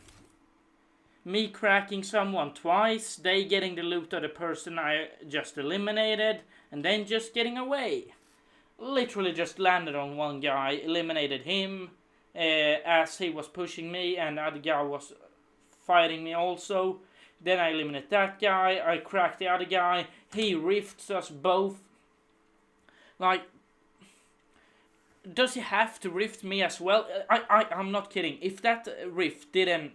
Me cracking someone twice, they getting the loot of the person I just eliminated, and then just getting away. Literally just landed on one guy, eliminated him as he was pushing me, and the other guy was fighting me also. Then I eliminated that guy, I cracked the other guy, he rifts us both. Like, does he have to rift me as well? I'm not kidding. If that rift didn't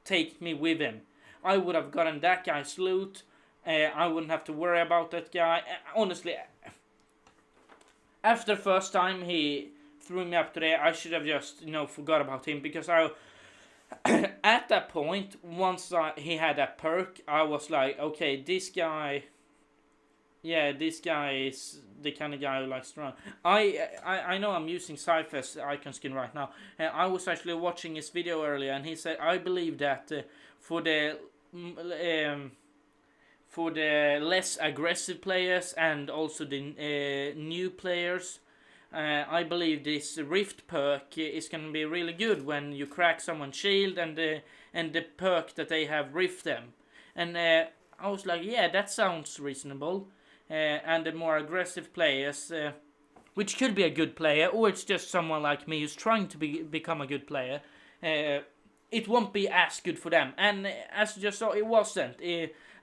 take me with him, I would have gotten that guy's loot. I wouldn't have to worry about that guy. Honestly, after the first time he threw me up to there, I should have just, forgot about him, because I, at that point, once he had that perk, I was like, okay, this guy is the kind of guy who likes to run. I know I'm using Cypher's icon skin right now. I was actually watching his video earlier, and he said, I believe that for the less aggressive players and also the new players, I believe this Rift perk is going to be really good when you crack someone's shield and the perk that they have Rift them. And I was like, yeah, that sounds reasonable. And the more aggressive players, which could be a good player, or it's just someone like me who's trying to become a good player, it won't be as good for them. And as you just saw, it wasn't.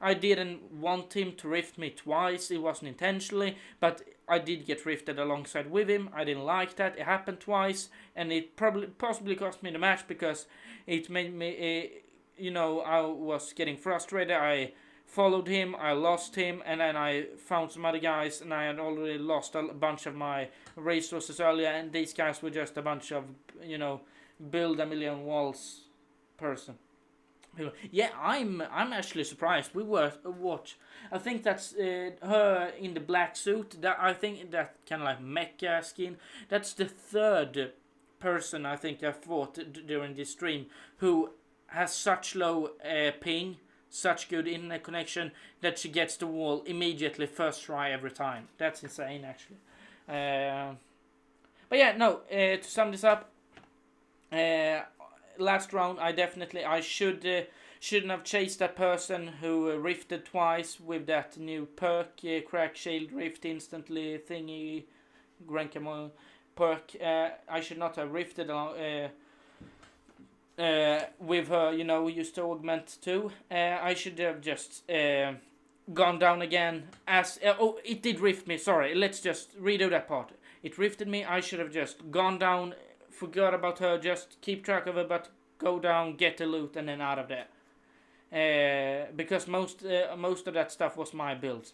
I didn't want him to rift me twice. It wasn't intentionally, but I did get rifted alongside with him. I didn't like that. It happened twice, and it possibly cost me the match because it made me, I was getting frustrated. I followed him, I lost him, and then I found some other guys, and I had already lost a bunch of my resources earlier, and these guys were just a bunch of, build a million walls person. Yeah, I'm actually surprised. We were watch. I think that's her in the black suit. That I think that kind of like mecha skin. That's the third person I think I fought during this stream who has such low ping, such good internet connection that she gets the wall immediately first try every time. That's insane actually. But yeah, no. To sum this up. Last round, I shouldn't have chased that person who rifted twice with that new perk, crack shield rift instantly thingy, Grancamo perk. I should not have rifted with her, used to augment too. I should have just gone down again as it did rift me. Sorry, let's just redo that part. It rifted me. I should have just gone down. Forgot about her, just keep track of her, but go down, get the loot, and then out of there. Because most of that stuff was my builds.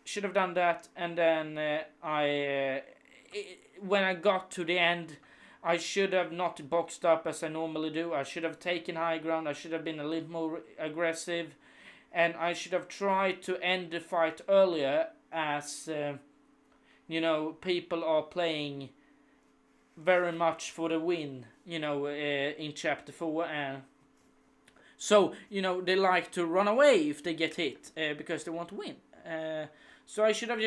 Should have done that, and then when I got to the end, I should have not boxed up as I normally do. I should have taken high ground. I should have been a little more aggressive, and I should have tried to end the fight earlier, as people are playing very much for the win, in chapter 4, and so they like to run away if they get hit because they want to win. So I should have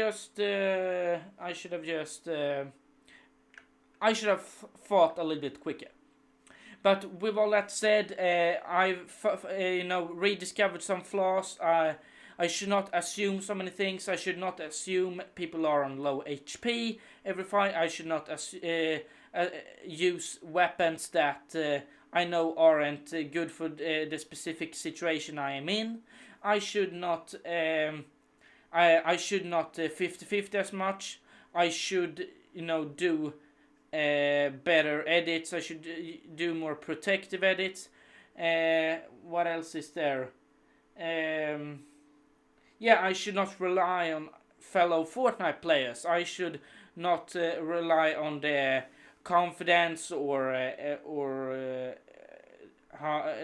fought a little bit quicker. But with all that said, I've rediscovered some flaws. I should not assume so many things. I should not assume people are on low HP every fight. I should not use weapons that I know aren't good for the specific situation I am in. I should not I should not 50-50 as much. I should do better edits. I should do more protective edits. What else is there? I should not rely on fellow Fortnite players. I should not rely on their confidence or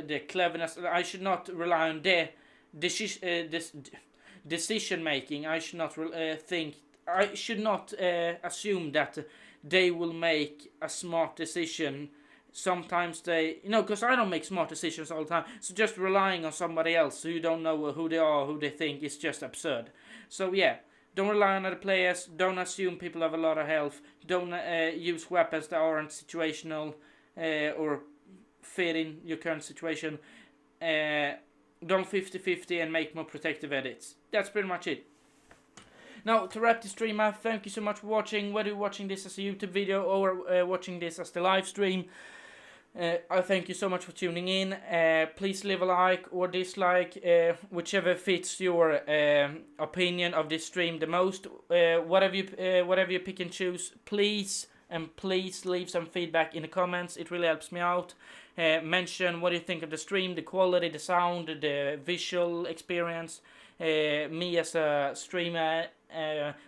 the cleverness. I should not rely on their decision making. I should not I should not assume that they will make a smart decision. Sometimes they, because I don't make smart decisions all the time. So just relying on somebody else who you don't know who they are, who they think, is just absurd. So yeah, don't rely on other players. Don't assume people have a lot of health. Don't use weapons that aren't situational or fit in your current situation. Don't 50-50 and make more protective edits. That's pretty much it. Now, to wrap the stream up, thank you so much for watching. Whether you're watching this as a YouTube video or watching this as the live stream, I thank you so much for tuning in. Please leave a like or dislike, whichever fits your opinion of this stream the most. Whatever you pick and choose, please leave some feedback in the comments. It really helps me out. Mention what you think of the stream, the quality, the sound, the visual experience, me as a streamer,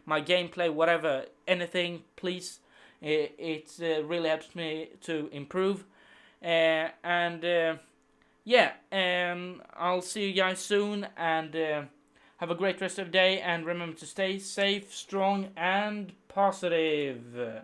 my gameplay, whatever, anything, please. It really helps me to improve. I'll see you guys soon, and have a great rest of the day, and remember to stay safe, strong, and positive.